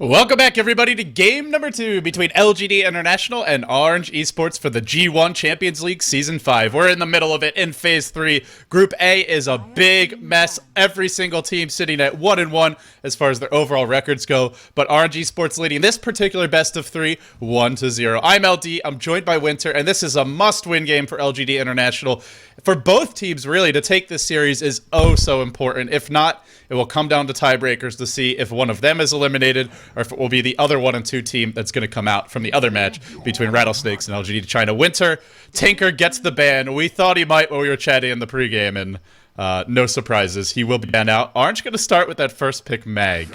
Welcome back, everybody, to game number 2 between LGD International and Orange Esports for the G1 Champions League Season 5. We're in the middle of it in Phase 3. Group A is a big mess. Every single team sitting at 1-1 as far as their overall records go. But Orange Esports leading this particular best of 3, 1-0. I'm LD, I'm joined by Winter, and this is a must-win game for LGD International. For both teams, really, to take this series is oh so important. If not, it will come down to tiebreakers to see if one of them is eliminated or if it will be the other 1 and 2 team that's going to come out from the other match between Rattlesnakes and LGD China. Winter, Tinker gets the ban. We thought he might when we were chatting in the pregame, and no surprises. He will be banned out. Orange going to start with that first pick, Mag.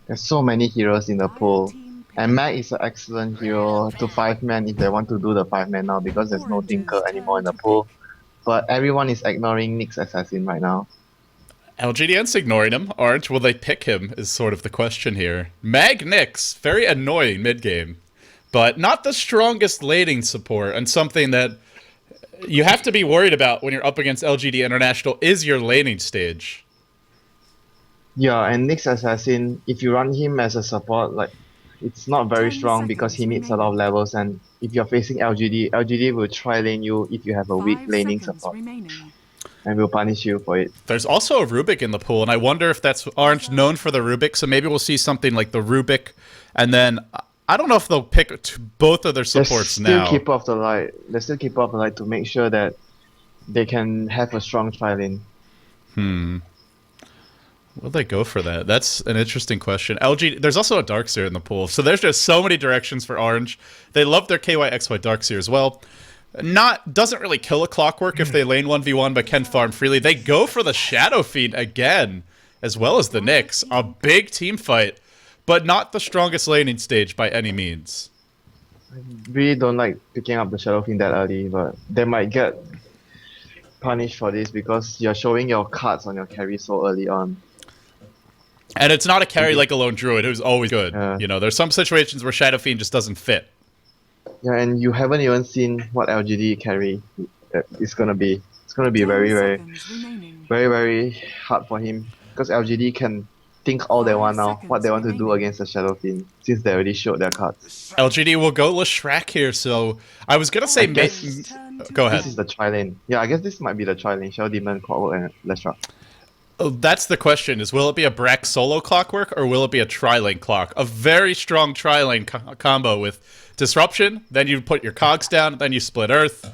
There's so many heroes in the pool. And Mag is an excellent hero to 5-man if they want to do the 5-man now because there's no Tinker anymore in the pool. But everyone is ignoring Nyx Assassin right now. LGDN's ignoring him. Orange, will they pick him is sort of the question here. Mag Nyx, very annoying mid-game, but not the strongest laning support, and something that you have to be worried about when you're up against LGD International is your laning stage. Yeah, and Nyx Assassin, if you run him as a support, like, it's not very strong because he needs a lot of levels, and if you're facing LGD, LGD will try lane you if you have a weak laning support. And will punish you for it. There's also a Rubik in the pool, and I wonder if that's Orange known for the Rubik, so maybe we'll see something like the Rubik, and then I don't know if they'll pick both of their supports now. They still keep off the light to make sure that they can have a strong tri-lane. Will they go for that? That's an interesting question. LG, there's also a Darkseer in the pool, so there's just so many directions for Orange. They love their KYXY Darkseer as well. Doesn't really kill a Clockwork if they lane 1v1, but can farm freely. They go for the Shadow Fiend again, as well as the Nyx. A big team fight, but not the strongest laning stage by any means. I really don't like picking up the Shadow Fiend that early, but they might get punished for this because you're showing your cards on your carry so early on. And it's not a carry like a Lone Druid, who's always good. You know, there's some situations where Shadow Fiend just doesn't fit. Yeah, and you haven't even seen what LGD carry is gonna be. It's gonna be very hard for him because LGD can think all they want now, what they want to do against the Shadow Fiend, since they already showed their cards. LGD will go Leshrac here, so I was gonna say go ahead. This is the tri-lane. Yeah, I guess this might be the tri-lane. Shadow Demon, Clockwork, and Leshrac. Oh, that's the question, is will it be a Brack solo Clockwork or will it be a tri-lane clock? A very strong tri-lane combo with Disruption, then you put your cogs down, then you split Earth.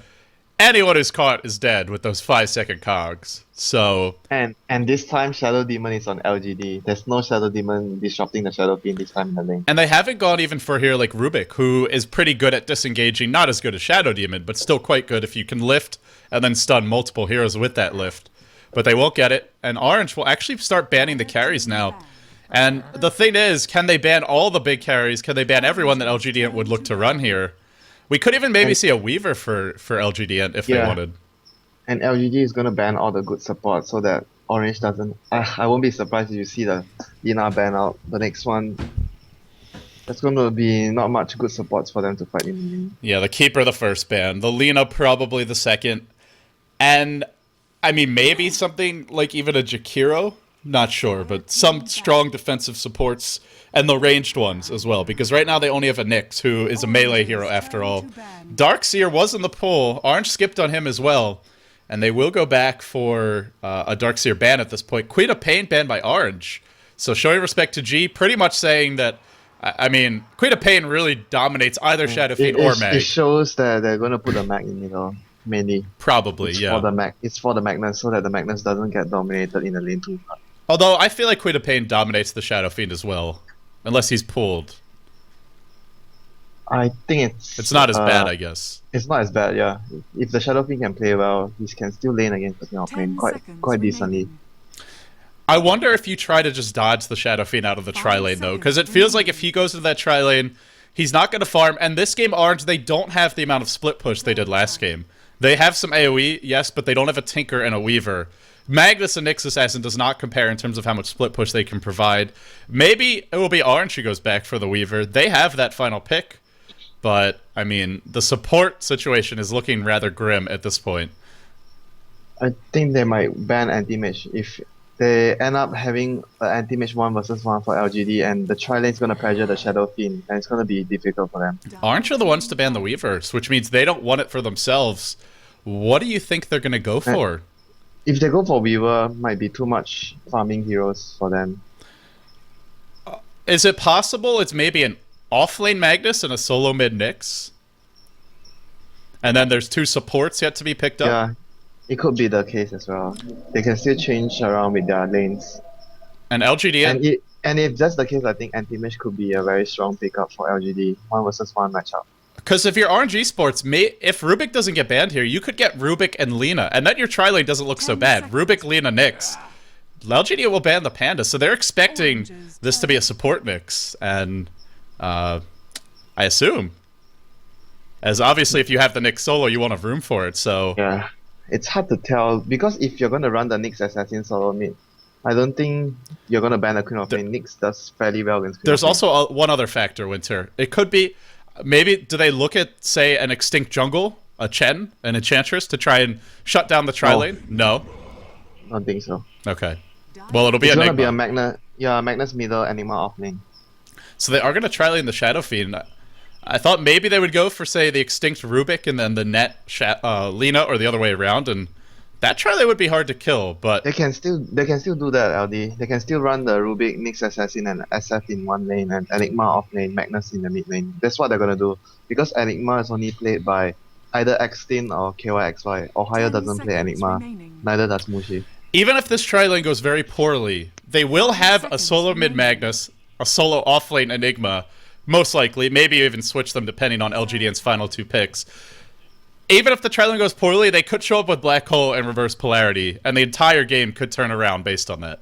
Anyone who's caught is dead with those 5-second cogs. So and this time Shadow Demon is on LGD. There's no Shadow Demon disrupting the Shadow Fiend this time in the lane. And they haven't gone even for here like Rubik, who is pretty good at disengaging, not as good as Shadow Demon, but still quite good if you can lift and then stun multiple heroes with that lift. But they won't get it, and Orange will actually start banning the carries now. And the thing is, can they ban all the big carries? Can they ban everyone that LGD would look to run here? We could even maybe see a Weaver for LGD if they wanted. And LGD is going to ban all the good support so that Orange doesn't... I won't be surprised if you see the Lina ban out. The next one, there's going to be not much good supports for them to fight in the lane. Yeah, the Keeper the first ban, the Lina probably the second, and I mean maybe something like even a Jakiro? Not sure, but some strong defensive supports, and the ranged ones as well, because right now they only have a Nyx, who is a melee hero after all. Darkseer was in the pool. Orange skipped on him as well, and they will go back for a Darkseer ban at this point. Queen of Pain banned by Orange, so showing respect to G, pretty much saying that, I mean, Queen of Pain really dominates either Shadow Fiend or Mag. It shows that they're going to put a Mag in the middle. Mainly. Probably, yeah. It's for the Magnus, so that the Magnus doesn't get dominated in the lane too hard. Although, I feel like Queen of Pain dominates the Shadow Fiend as well. Unless he's pulled. I think it's not as bad, I guess. It's not as bad, yeah. If the Shadow Fiend can play well, he can still lane against the Queen of Pain quite decently. I wonder if you try to just dodge the Shadow Fiend out of the tri-lane, though. Because it feels like if he goes into that tri-lane, he's not going to farm. And this game, Orange, they don't have the amount of split push they did last game. They have some AoE, yes, but they don't have a Tinker and a Weaver. Magnus and Nyx Assassin does not compare in terms of how much split push they can provide. Maybe it will be Orange who goes back for the Weaver. They have that final pick, but, I mean, the support situation is looking rather grim at this point. I think they might ban anti-mage if they end up having an anti-mage 1 versus 1 for LGD, and the tri-lane's gonna pressure the Shadow Fiend, and it's gonna be difficult for them. Orange are the ones to ban the Weavers, which means they don't want it for themselves. What do you think they're gonna go for? If they go for Weaver, might be too much farming heroes for them. Is it possible it's maybe an off-lane Magnus and a solo mid Nyx? And then there's 2 supports yet to be picked up? Yeah, it could be the case as well. They can still change around with their lanes. And LGD... And if that's the case, I think anti-mage could be a very strong pickup for LGD. 1 versus 1 matchup. Because if you're RNG Sports, if Rubik doesn't get banned here, you could get Rubik and Lina, and then your tri-lane doesn't look so bad. Rubik, Lina, Nyx. LGD will ban the Panda, so they're expecting this to be a support mix, and I assume. As obviously, if you have the Nyx solo, you won't have room for it, so... Yeah, it's hard to tell, because if you're going to run the Nyx Assassin solo mid, I don't think you're going to ban the Queen of Flame. Nyx does fairly well against Queen There's of Flame. also one other factor, Winter. It could be... Maybe, do they look at, say, an Extinct Jungle, a Chen, an Enchantress, to try and shut down the tri-lane? No? I don't think so. Okay. Well, it'll be It's Enigma. gonna be a Magnus middle, Enigma off lane. So they are going to tri-lane the Shadow Fiend. I thought maybe they would go for, say, the Extinct Rubik and then the net Lina, or the other way around, and that tri-lane would be hard to kill, but... They can still do that, LD. They can still run the Rubik, Nyx Assassin, and SF in one lane, and Enigma off lane, Magnus in the mid lane. That's what they're gonna do. Because Enigma is only played by either Xtin or KYXY. Ohio doesn't play Enigma, neither does Mushi. Even if this tri-lane goes very poorly, they will have a solo mid Magnus, a solo off-lane Enigma, most likely, maybe even switch them depending on LGDN's final 2 picks. Even if the tri-lane goes poorly, they could show up with Black Hole and Reverse Polarity, and the entire game could turn around based on that.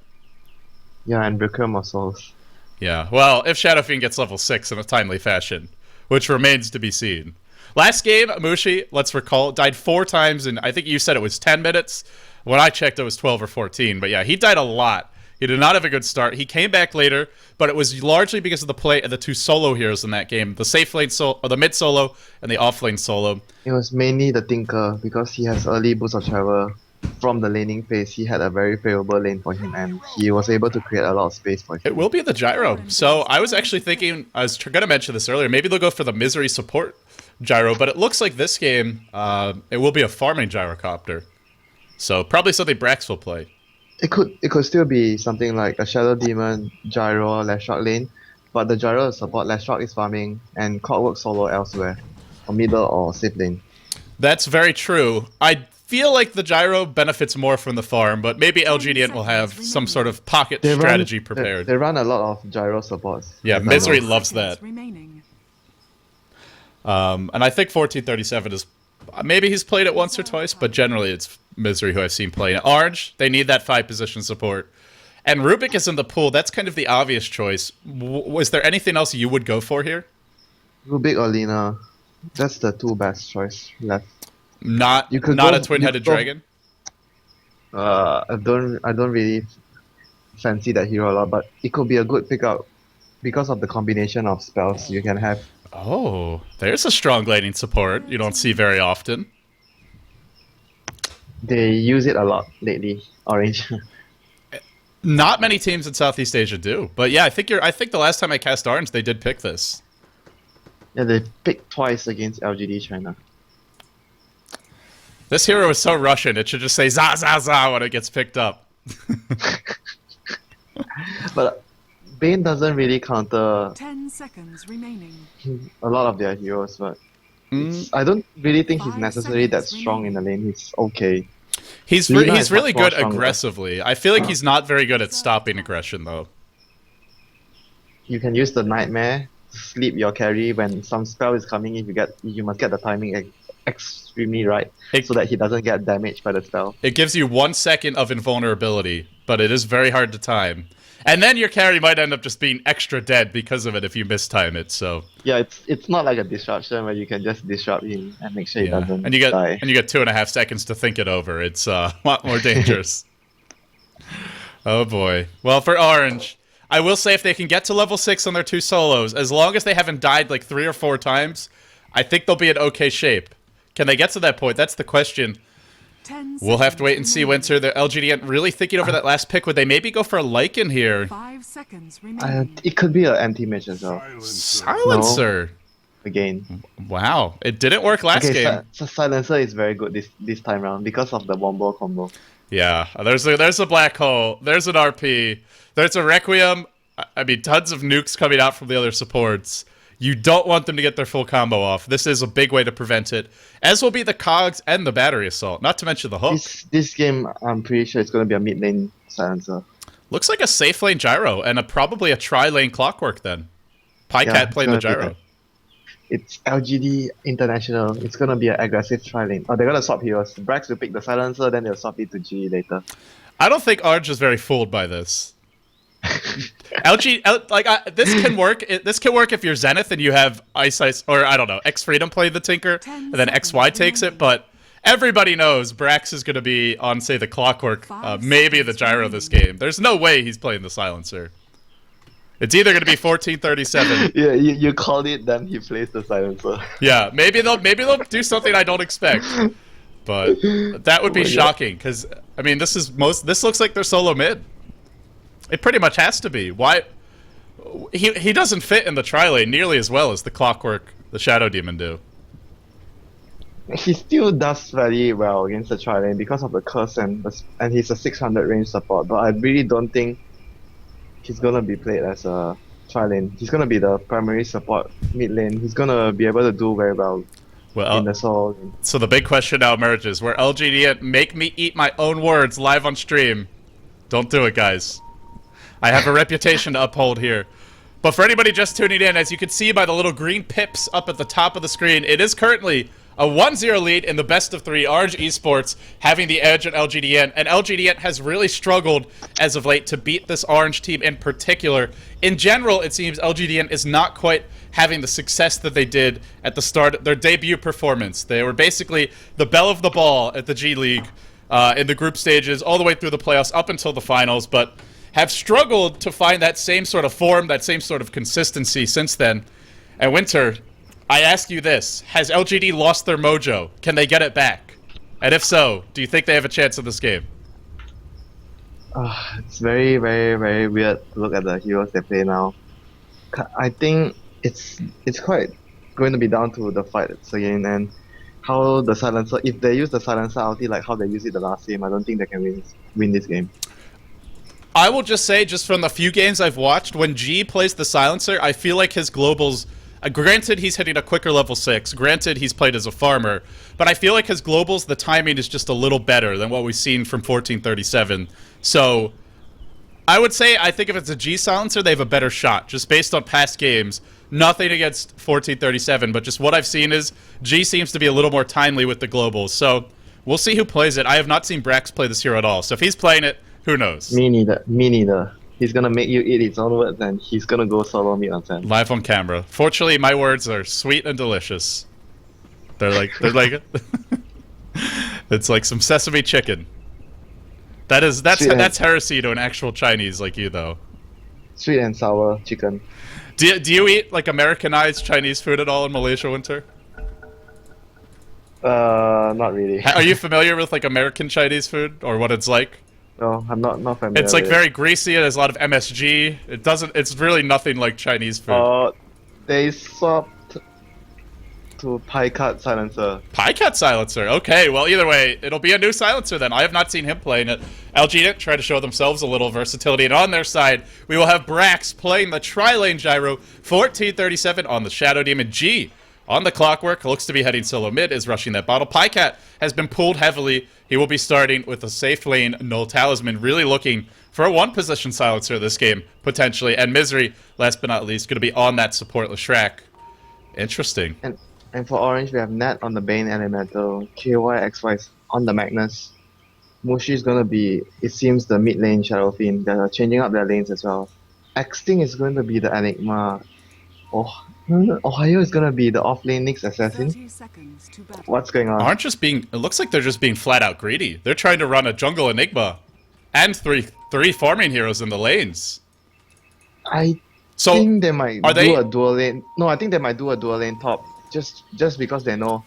Yeah, and Breaker Muscles. Yeah, well, if Shadow Fiend gets level 6 in a timely fashion, which remains to be seen. Last game, Mushi, let's recall, died 4 times, and I think you said it was 10 minutes. When I checked, it was 12 or 14, but yeah, he died a lot. He did not have a good start. He came back later, but it was largely because of the play of the 2 solo heroes in that game, the safe lane or the mid solo and the off lane solo. It was mainly the Tinker, because he has early boost of travel from the laning phase. He had a very favorable lane for him, and he was able to create a lot of space for him. It will be the gyro. So I was actually thinking, I was going to mention this earlier, maybe they'll go for the Misery support gyro, but it looks like this game, it will be a farming gyrocopter. So probably something Brax will play. It could still be something like a Shadow Demon, Gyro, Lashrock lane, but the Gyro support Lashrock is farming, and Clockwork solo elsewhere, or middle or safe lane. That's very true. I feel like the gyro benefits more from the farm, but maybe LGD will have some sort of pocket strategy prepared. They run a lot of gyro supports. Yeah, Misery loves that. And I think 1437 is... Maybe he's played it once or twice, but generally it's Misery who I've seen play it. Orange, they need that 5 position support. And Rubik is in the pool. That's kind of the obvious choice. Was there anything else you would go for here? Rubik or Lina. That's the 2 best choice left. Not a twin-headed dragon? I don't really fancy that hero a lot, but it could be a good pickup because of the combination of spells you can have. Oh, there's a strong laning support you don't see very often. They use it a lot lately, Orange. Not many teams in Southeast Asia do, but yeah, I think the last time I cast Orange, they did pick this. Yeah, they picked twice against LGD China. This hero is so Russian; it should just say "za za za" when it gets picked up. But Bane doesn't really counter 10 seconds remaining. a lot of their heroes, but I don't really think he's necessarily that strong in the lane. He's okay. He's really good aggressively. I feel like he's not very good at stopping aggression, though. You can use the Nightmare to sleep your carry when some spell is coming in. You must get the timing extremely right so that he doesn't get damaged by the spell. It gives you 1 second of invulnerability, but it is very hard to time. And then your carry might end up just being extra dead because of it if you mistime it. So yeah, it's not like a disruption where you can just disrupt him and make sure he doesn't die. And you get 2.5 seconds to think it over. It's a lot more dangerous. Oh boy. Well, for Orange, I will say if they can get to level 6 on their 2 solos, as long as they haven't died like 3 or 4 times, I think they'll be in okay shape. Can they get to that point? That's the question. We'll have to wait and see, Winter. The LGD really thinking over that last pick. Would they maybe go for a Lycan here? 5 seconds remaining. It could be an anti-match as well. Silencer. Again. Wow. It didn't work last game. So Silencer is very good this time round because of the Wombo combo. Yeah. There's a Black Hole. There's an RP. There's a Requiem. I mean, tons of nukes coming out from the other supports. You don't want them to get their full combo off. This is a big way to prevent it, as will be the Cogs and the Battery Assault, not to mention the Hook. This game, I'm pretty sure it's going to be a mid lane Silencer. Looks like a safe lane Gyro, and probably a tri-lane Clockwork then. Pycat playing the Gyro. It's LGD International. It's going to be an aggressive tri-lane. Oh, they're going to swap heroes. Brax will pick the Silencer, then they'll swap it to G later. I don't think Orange is very fooled by this. This can work. This can work if you're Zenith and you have Ice, or I don't know, X Freedom play the Tinker, and then XY takes it. But everybody knows Brax is going to be on, say, the Clockwork, maybe the Gyro this game. There's no way he's playing the Silencer. It's either going to be 1437. Yeah, you called it, then he plays the Silencer. Yeah, maybe they'll do something I don't expect. But that would be shocking because I mean, this looks like their solo mid. It pretty much has to be. Why? He doesn't fit in the tri-lane nearly as well as the Clockwork, the Shadow Demon do. He still does very well against the tri-lane because of the curse and he's a 600 range support. But I really don't think he's gonna be played as a tri-lane. He's gonna be the primary support mid lane. He's gonna be able to do very well in the solo lane. So the big question now emerges: where LGD make me eat my own words live on stream? Don't do it, guys. I have a reputation to uphold here. But for anybody just tuning in, as you can see by the little green pips up at the top of the screen, it is currently a 1-0 lead in the best of 3. Orange Esports having the edge at LGD.int, and LGD.int has really struggled as of late to beat this Orange team in particular. In general, it seems LGD.int is not quite having the success that they did at the start of their debut performance. They were basically the belle of the ball at the G-League in the group stages, all the way through the playoffs up until the finals, but have struggled to find that same sort of form, that same sort of consistency since then. And Winter, I ask you this: has LGD lost their mojo? Can they get it back? And if so, do you think they have a chance in this game? It's very, very, very weird to look at the heroes they play now. I think it's quite going to be down to the fights again and how the Silencer, if they use the Silencer ulti like how they used it the last game, I don't think they can win this game. I will just say, just from the few games I've watched, when G plays the Silencer, I feel like his globals... granted, he's hitting a quicker level 6. Granted, he's played as a farmer. But I feel like his globals, the timing is just a little better than what we've seen from 1437. So, I would say, I think if it's a G Silencer, they have a better shot. Just based on past games. Nothing against 1437, but just what I've seen is G seems to be a little more timely with the globals. So, we'll see who plays it. I have not seen Brax play this hero at all. So if he's playing it, who knows? Me neither. He's gonna make you eat his own words and he's gonna go solo mid on Sam. Live on camera. Fortunately, my words are sweet and delicious. They're like it's like some sesame chicken. That's heresy to an actual Chinese like you, though. Sweet and sour chicken. Do you eat like Americanized Chinese food at all in Malaysia, Winter? Not really. Are you familiar with like American Chinese food or what it's like? No, I'm not familiar. It's like very greasy. It has a lot of MSG. It's really nothing like Chinese food. They swapped to Pycat Silencer. Pycat Silencer. Okay, well either way, it'll be a new Silencer then. I have not seen him playing it. LGD try to show themselves a little versatility, and on their side, we will have Brax playing the tri-lane Gyro. 1437 on the Shadow Demon. G on the Clockwork, looks to be heading solo mid, is rushing that bottle. Pycat has been pulled heavily. He will be starting with a safe lane Null Talisman, really looking for a one-position Silencer this game, potentially. And Misery, last but not least, going to be on that support Leshrac. Interesting. And for Orange, we have Nat on the Bane Elemental, KY is on the Magnus. Mushi is going to be, it seems, the mid lane Shadow Fiend. They're changing up their lanes as well. Xting is going to be the Enigma. Ohio is gonna be the off-lane Nyx assassin. What's going on? It looks like they're just being flat out greedy. They're trying to run a jungle Enigma and three farming heroes in the lanes. I think they might do a dual lane. No, I think they might do a dual lane top just because they know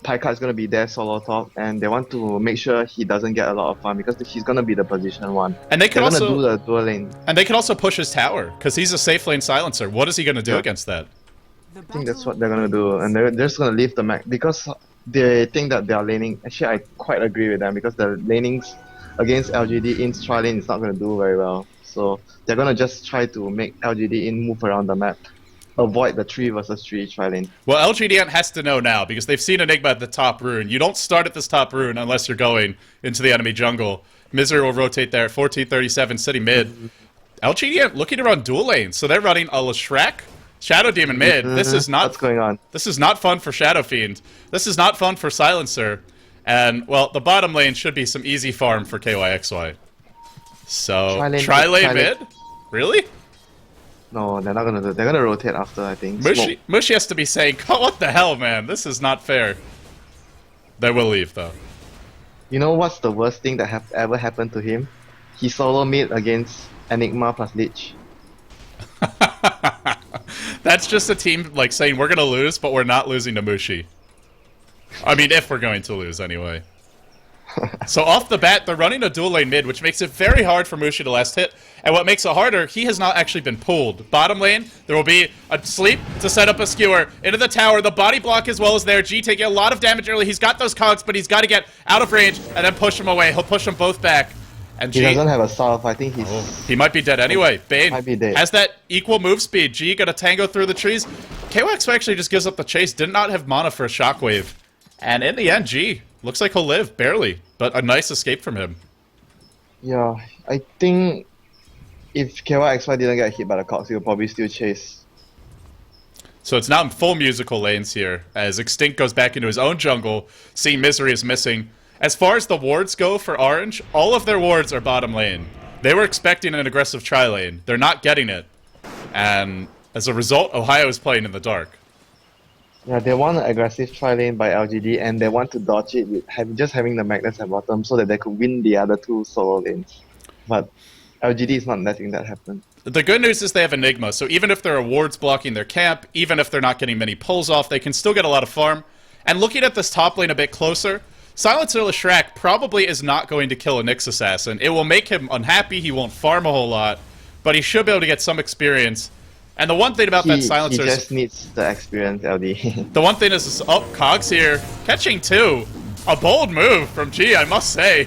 Pika is gonna be there solo top, and they want to make sure he doesn't get a lot of farm because he's gonna be the position one. And they can They're also gonna do the dual lane. and they can also push his tower because he's a safe lane silencer. What is he gonna do Yeah. against that? The I think that's what they're gonna do, and they're just gonna leave the map because they think that they are laning. Actually, I quite agree with them because the lanings against LGD in tri lane is not gonna do very well. So they're gonna just try to make LGD in move around the map, avoid the 3 versus 3 tri lane. Well, LGD.int has to know now because they've seen Enigma at the top rune. You don't start at this top rune unless you're going into the enemy jungle. Misery will rotate there. 1437 city mid. LGD.int looking to run dual lanes, so they're running a Shrek, Shadow Demon mid. This is not What's going on? This is not fun for Shadow Fiend. This is not fun for Silencer. And, well, the bottom lane should be some easy farm for KYXY. So, tri-lane mid? Really? No, they're not gonna do. They're gonna rotate after, I think. Mushi has to be saying, oh, what the hell, man? This is not fair. They will leave, though. You know what's the worst thing that have ever happened to him? He solo mid against Enigma plus Lich. That's just a team, like, saying we're gonna lose, but we're not losing to Mushi. I mean, if we're going to lose, anyway. So off the bat, they're running a dual lane mid, which makes it very hard for Mushi to last hit. And what makes it harder, he has not actually been pulled. Bottom lane, there will be a sleep to set up a skewer. Into the tower, the body block as well as there. G taking a lot of damage early. He's got those cogs, but he's got to get out of range and then push them away. He'll push them both back. And He G, doesn't have a salve. I think he's. he might be dead anyway. Bane Might be dead. has that equal move speed. G got a tango through the trees. KYX actually just gives up the chase. Did not have mana for a shockwave. And in the end, G looks like he'll live, barely. But a nice escape from him. Yeah, I think if KYXY didn't get hit by the cogs, he'll probably still chase. So it's now in full musical lanes here, as Extinct goes back into his own jungle, seeing Misery is missing. As far as the wards go for Orange, all of their wards are bottom lane. They were expecting an aggressive tri-lane. They're not getting it. And as a result, Ohio is playing in the dark. Yeah, they want an aggressive tri lane by LGD, and they want to dodge it with just having the Magnus at bottom so that they could win the other 2 solo lanes. But LGD is not letting that happen. The good news is they have Enigma, so even if there are wards blocking their camp, even if they're not getting many pulls off, they can still get a lot of farm. And looking at this top lane a bit closer, Silencer Leshrac probably is not going to kill a Nyx Assassin. It will make him unhappy, he won't farm a whole lot, but he should be able to get some experience. And the one thing about that Silencer He is... just needs the experience, LD. The one thing is... Oh, Cogs here. Catching 2. A bold move from G, I must say.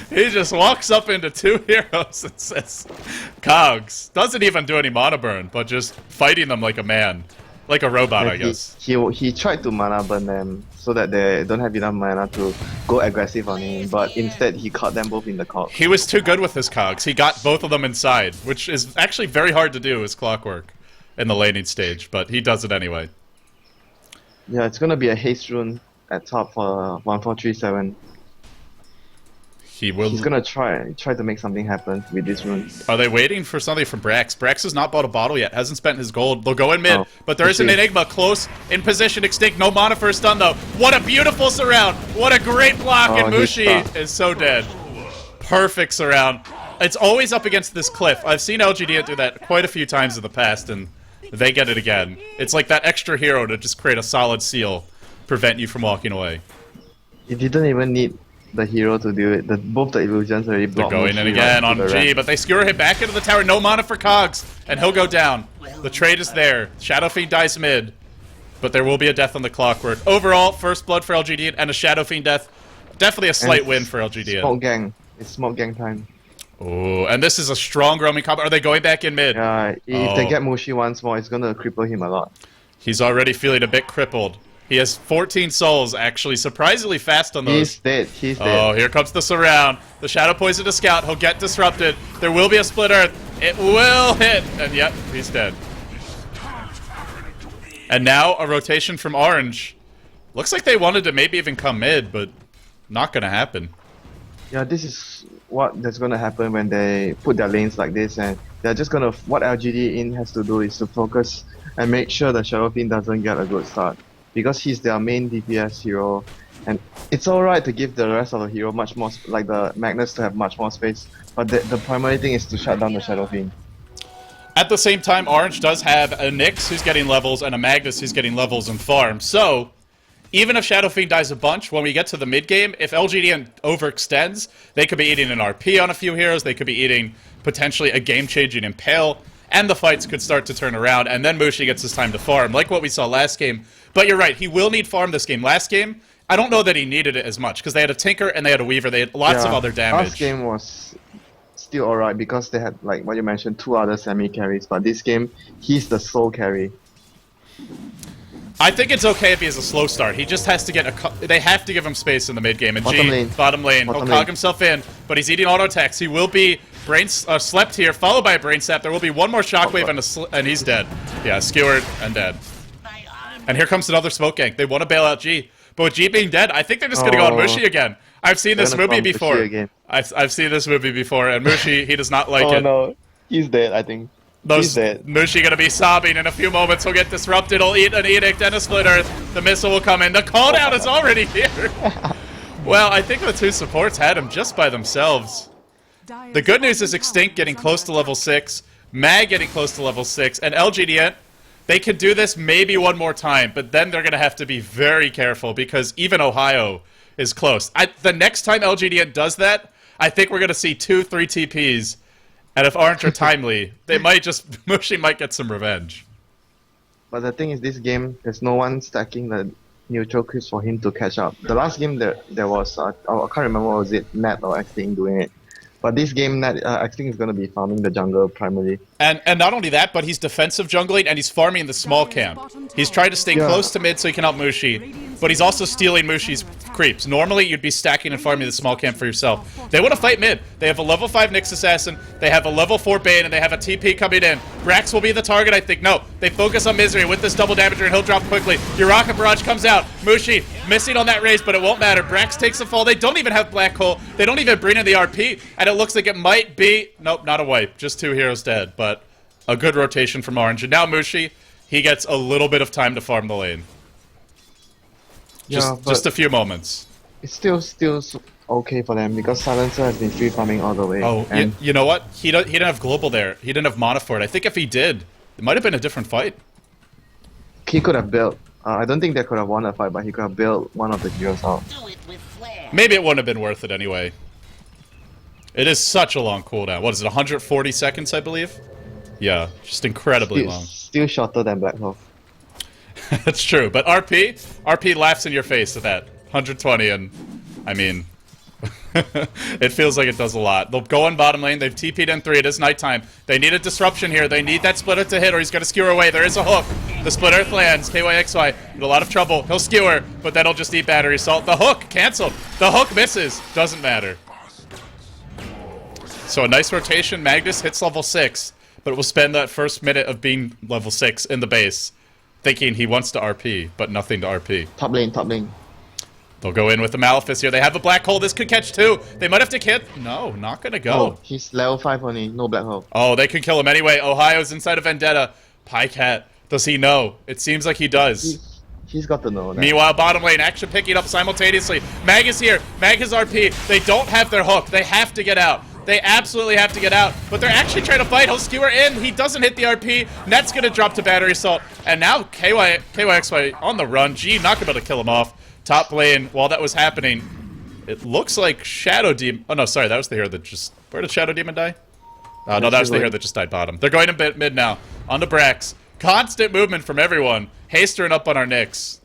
He just walks up into 2 heroes and says... Cogs. Doesn't even do any mana burn, but just fighting them like a man. Like a robot, I guess. He tried to mana burn them so that they don't have enough mana to go aggressive on him, but instead he caught them both in the cogs. He was too good with his Cogs. He got both of them inside, which is actually very hard to do as clockwork in the laning stage, but he does it anyway. Yeah, it's gonna be a haste rune at top for 1437. He will... He's gonna try to make something happen with this rune. Are they waiting for something from Brax? Brax has not bought a bottle yet, hasn't spent his gold. They'll go in mid, Oh, but there is an okay. Enigma close in position. Extinct, no mana for a stun though. What a beautiful surround! What a great block, and he's Mushi stuck. is so dead. Perfect surround. It's always up against this cliff. I've seen LGD do that quite a few times in the past, and they get it again. It's like that extra hero to just create a solid seal, prevent you from walking away. He didn't even need the hero to do it. Both the illusions already They're blocked. going in Mushi again right on to the G, ramp. but they skewer him back into the tower. No mana for Cogs, and he'll go down. The trade is there. Shadow Fiend dies mid, but there will be a death on the clockwork. Overall, first blood for LGD and a Shadow Fiend death. Definitely a slight win for LGD. Smoke gang. It's smoke gang time. Oh, and this is a strong roaming combo. Are they going back in mid? Yeah, if they Oh. get Mushi once more, it's gonna cripple him a lot. He's already feeling a bit crippled. He has 14 souls, actually, surprisingly fast on those. He's dead. He's Oh, dead. here comes the surround. The Shadow Poison to Scout. He'll get disrupted. There will be a split earth. It will hit. And yep, he's dead. And now a rotation from Orange. Looks like they wanted to maybe even come mid, but not gonna happen. Yeah, this is that's gonna happen when they put their lanes like this, and they're just gonna. What LGD.int has to do is to focus and make sure the Shadow Fiend doesn't get a good start, because he's their main DPS hero, and it's alright to give the rest of the hero much more, like the Magnus, to have much more space, but the primary thing is to shut down the Shadow Fiend. At the same time, Orange does have a Nyx who's getting levels and a Magnus who's getting levels and farm. So, even if Shadow Fiend dies a bunch, when we get to the mid-game, if LGD overextends, they could be eating an RP on a few heroes, they could be eating potentially a game-changing Impale, and the fights could start to turn around, and then Mushi gets his time to farm, like what we saw last game. But you're right, he will need farm this game. Last game, I don't know that he needed it as much, because they had a Tinker and they had a Weaver, they had lots of other damage. Last game was still alright, because they had, like what you mentioned, 2 other semi-carries, but this game, he's the sole carry. I think it's okay if he has a slow start. He just has to get they have to give him space in the mid game. And bottom lane. He'll cog himself in, but he's eating auto attacks. He will be slept here, followed by a brain sap. There will be one more shockwave and he's dead. Yeah, skewered and dead. And here comes another smoke gank. They want to bail out G, but with G being dead, I think they're just gonna go on Mushi again. I've seen this movie before. I've seen this movie before, and Mushi, he does not like it. Oh no, he's dead. I think. Mushi gonna be sobbing in a few moments. He'll get disrupted. He'll eat an edict and a split earth. The missile will come in. The cooldown is already here. Well, I think the 2 supports had him just by themselves. The good news is Extinct getting close to level 6, Mag getting close to level 6, and LGD.int, they could do this maybe one more time, but then they're gonna have to be very careful because even Ohio is close. The next time LGD.int does that, I think we're gonna see 2-3 TPs. And if Orange are timely, they might Mushi might get some revenge. But the thing is, this game, there's no one stacking the neutral creeps for him to catch up. The last game, there was, I can't remember, was it Nat or Xting doing it. But this game, Xting is going to be farming the jungle primarily. And not only that, but he's defensive jungling and he's farming the small camp. He's trying to stay close to mid so he can help Mushi, but he's also stealing Mushi's creeps. Normally, you'd be stacking and farming the small camp for yourself. They want to fight mid. They have a level 5 Nyx Assassin, they have a level 4 Bane, and they have a TP coming in. Brax will be the target, I think. No, they focus on Misery with this double damager, and he'll drop quickly. Your Rocket Barrage comes out. Mushi missing on that raise, but it won't matter. Brax takes a fall. They don't even have Black Hole. They don't even bring in the RP, and it looks like it might be... Nope, not a wipe. Just 2 heroes dead, but a good rotation from Orange. And now Mushi, he gets a little bit of time to farm the lane. Just a few moments. It's still okay for them because Silencer has been free farming all the way. Oh, and you know what? He didn't have global there. He didn't have mana for it. I think if he did, it might have been a different fight. He could have built. I don't think they could have won a fight, but he could have built one of the heroes out. Maybe it wouldn't have been worth it anyway. It is such a long cooldown. What is it, 140 seconds, I believe? Yeah, just incredibly long. Still shorter than Black Hole. That's true, but RP laughs in your face at that. 120, and I mean, it feels like it does a lot. They'll go on bottom lane. They've TP'd in 3. It is nighttime. They need a disruption here. They need that split earth to hit, or he's going to skewer away. There is a hook. The split earth lands. KYXY in a lot of trouble. He'll skewer, but then he'll just eat battery salt. The hook canceled. The hook misses. Doesn't matter. So a nice rotation. Magnus hits level 6, but will spend that first minute of being level 6 in the base, thinking he wants to RP, but nothing to RP. Top lane, top lane. They'll go in with the Malefice here. They have a Black Hole. This could catch 2. They might have to hit. No, not gonna go. Oh, he's level 5 only. No Black Hole. Oh, they could kill him anyway. Ohio's inside of Vendetta. Pycat. Does he know? It seems like he does. He's got to know that. Meanwhile, bottom lane, action picking up simultaneously. Mag is here. Mag is RP. They don't have their hook. They have to get out. They absolutely have to get out. But they're actually trying to fight. He'll skewer in. He doesn't hit the RP. Net's gonna drop to battery assault. And now KYXY on the run. G not gonna be able to kill him off. Top lane, while that was happening, it looks like Shadow Demon... Oh, no, sorry, that was the hero that just... Where did Shadow Demon die? No, that was the hero that just died bottom. They're going to mid now. On to Brax. Constant movement from everyone. Hastering up on our Nyx.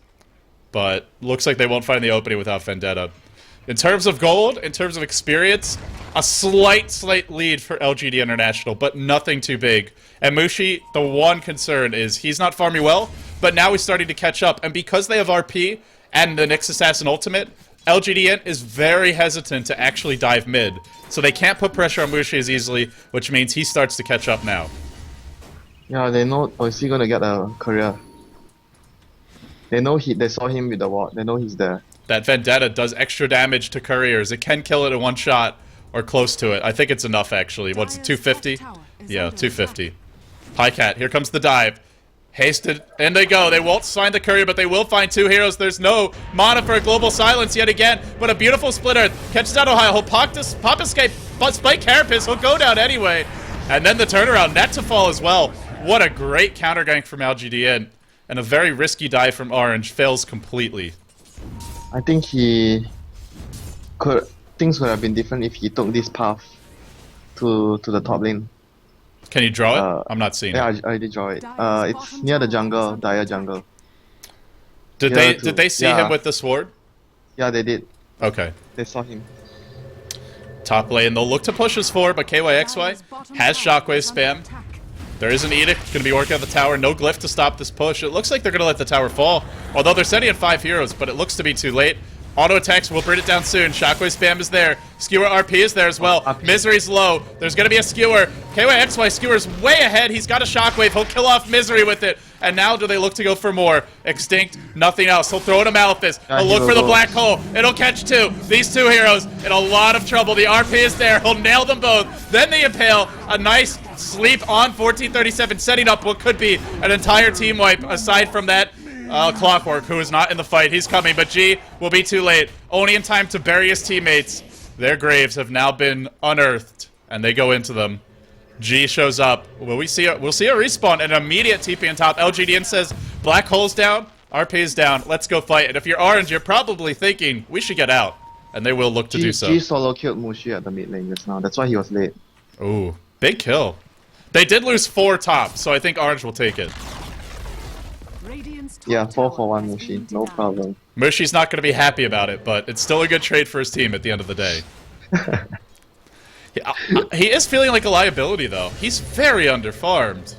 But looks like they won't find the opening without Vendetta. In terms of gold, in terms of experience, a slight lead for LGD International, but nothing too big. And Mushi, the one concern is he's not farming well, but now he's starting to catch up. And because they have RP... and the Nyx Assassin ultimate, LGD.int is very hesitant to actually dive mid. So they can't put pressure on Mushi as easily, which means he starts to catch up now. Yeah, they know, or is he gonna get a career? They know they saw him with the ward, they know he's there. That Vendetta does extra damage to couriers. It can kill it in one shot, or close to it. I think it's enough actually. What's it, 250? Yeah, 250. Pycat, here comes the dive. Hasted, and they go. They won't find the courier, but they will find 2 heroes. There's no mana for a global silence yet again, but a beautiful split earth. Catches out Ohio. He'll pop escape, but spike Carapace. He'll go down anyway. And then the turnaround, net to fall as well. What a great counter gank from LGD.int. And a very risky dive from Orange fails completely. I think things would have been different if he took this path to the top lane. Can you draw it? I'm not seeing Yeah, it. I already draw it. It's near the jungle, Dire jungle. Did they see him with the sword? Yeah, they did. Okay. They saw him. Top lane, they'll look to push his forward, but KYXY has shockwave spam. There is an edict, going to be working on the tower. No glyph to stop this push. It looks like they're going to let the tower fall. Although they're sending in 5 heroes, but it looks to be too late. Auto attacks will bring it down soon. Shockwave spam is there. Skewer RP is there as well. Misery's low. There's going to be a skewer. KYXY Skewer's way ahead. He's got a shockwave. He'll kill off Misery with it. And now do they look to go for more? Extinct, nothing else. He'll throw it to Malefice. He'll look for the black hole. It'll catch 2. These 2 heroes in a lot of trouble. The RP is there. He'll nail them both. Then the Impale. A nice sleep on 1437, setting up what could be an entire team wipe aside from that. Clockwork, who is not in the fight. He's coming, but G will be too late. Only in time to bury his teammates. Their graves have now been unearthed, and they go into them. G shows up. We'll see a respawn, an immediate TP on top. LGD.int says, black hole's down, RP is down, let's go fight. And if you're orange, you're probably thinking, we should get out. And they will look to do so. G solo killed Mushi at the mid lane just now. That's why he was late. Ooh, big kill. They did lose 4 top, so I think orange will take it. Yeah, 4 for 1 Mushi, no problem. Mushi's not going to be happy about it, but it's still a good trade for his team at the end of the day. He is feeling like a liability, though. He's very underfarmed.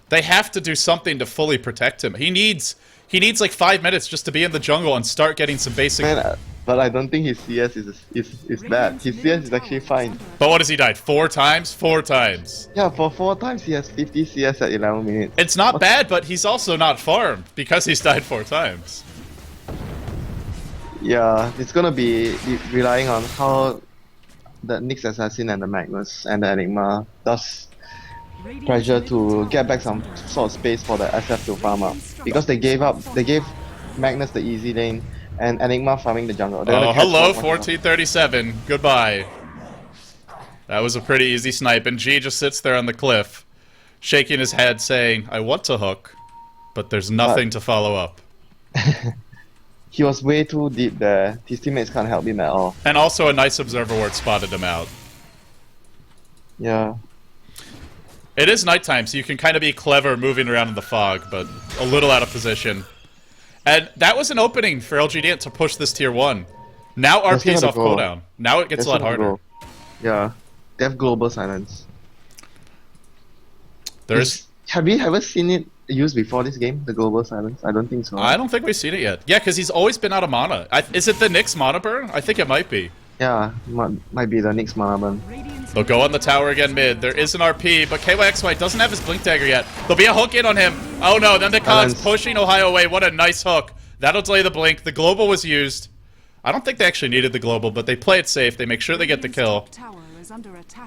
They have to do something to fully protect him. He needs like 5 minutes just to be in the jungle and start getting some basic... Man, but I don't think his CS is bad. His CS is actually fine. But what has he died? 4 times? 4 times. Yeah, for 4 times he has 50 CS at 11 minutes. It's not bad, but he's also not farmed because he's died 4 times. Yeah, it's gonna be relying on how the Nyx Assassin and the Magnus and the Enigma does pressure to get back some sort of space for the SF to farm up. Because they gave Magnus the easy lane and Enigma farming the jungle. Oh, hello, 1437. Goodbye. That was a pretty easy snipe, and G just sits there on the cliff, shaking his head, saying, I want to hook, but there's nothing to follow up. He was way too deep there. His teammates can't help him at all. And also a nice observer ward spotted him out. Yeah. It is nighttime, so you can kind of be clever moving around in the fog, but a little out of position. And that was an opening for LGD.int to push this tier 1. Now RP is off cooldown. Now it gets a lot harder. Yeah. They have global silence. Have we ever seen it used before this game, the global silence? I don't think so. I don't think we've seen it yet. Yeah, because he's always been out of mana. Is it the Nyx mana burn? I think it might be. Yeah, might be the Nyx mana burn. They'll go on the tower again mid. There is an RP, but KYXY doesn't have his Blink Dagger yet. There'll be a hook in on him. Oh no, then the Cog's pushing Ohio away. What a nice hook. That'll delay the Blink. The global was used. I don't think they actually needed the global, but they play it safe. They make sure they get the kill.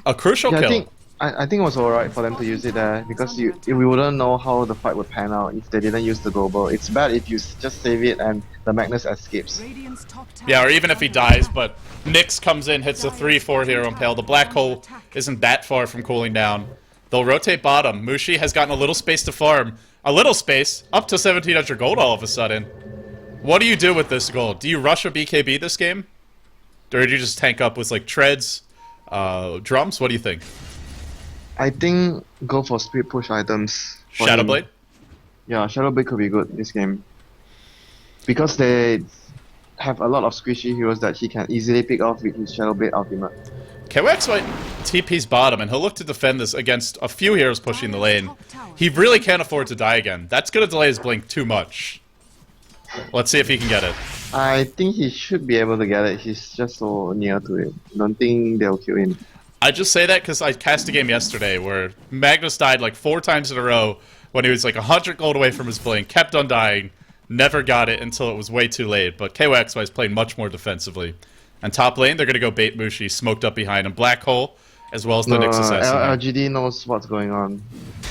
A crucial kill. I think it was alright for them to use it there, because we wouldn't know how the fight would pan out if they didn't use the global. It's bad if you just save it and the Magnus escapes. Yeah, or even if he dies, but Nyx comes in, hits a 3-4 hero impale. The black hole isn't that far from cooling down. They'll rotate bottom. Mushi has gotten a little space to farm. A little space, up to 1700 gold all of a sudden. What do you do with this gold? Do you rush a BKB this game? Or do you just tank up with like treads, drums? What do you think? I think go for speed push items. Shadowblade? Yeah, Shadowblade could be good this game. Because they have a lot of squishy heroes that he can easily pick off with his Shadowblade ultimate. KYXY TP's bottom, and he'll look to defend this against a few heroes pushing the lane. He really can't afford to die again. That's going to delay his blink too much. Let's see if he can get it. I think he should be able to get it. He's just so near to it. Don't think they'll kill him. I just say that because I cast a game yesterday where Magnus died like 4 times in a row when he was like 100 gold away from his blink, kept on dying, never got it until it was way too late. But KYXY is playing much more defensively. And top lane, they're going to go bait Mushi, smoked up behind him. Black hole, as well as the Nyx Assassin. LGD knows what's going on.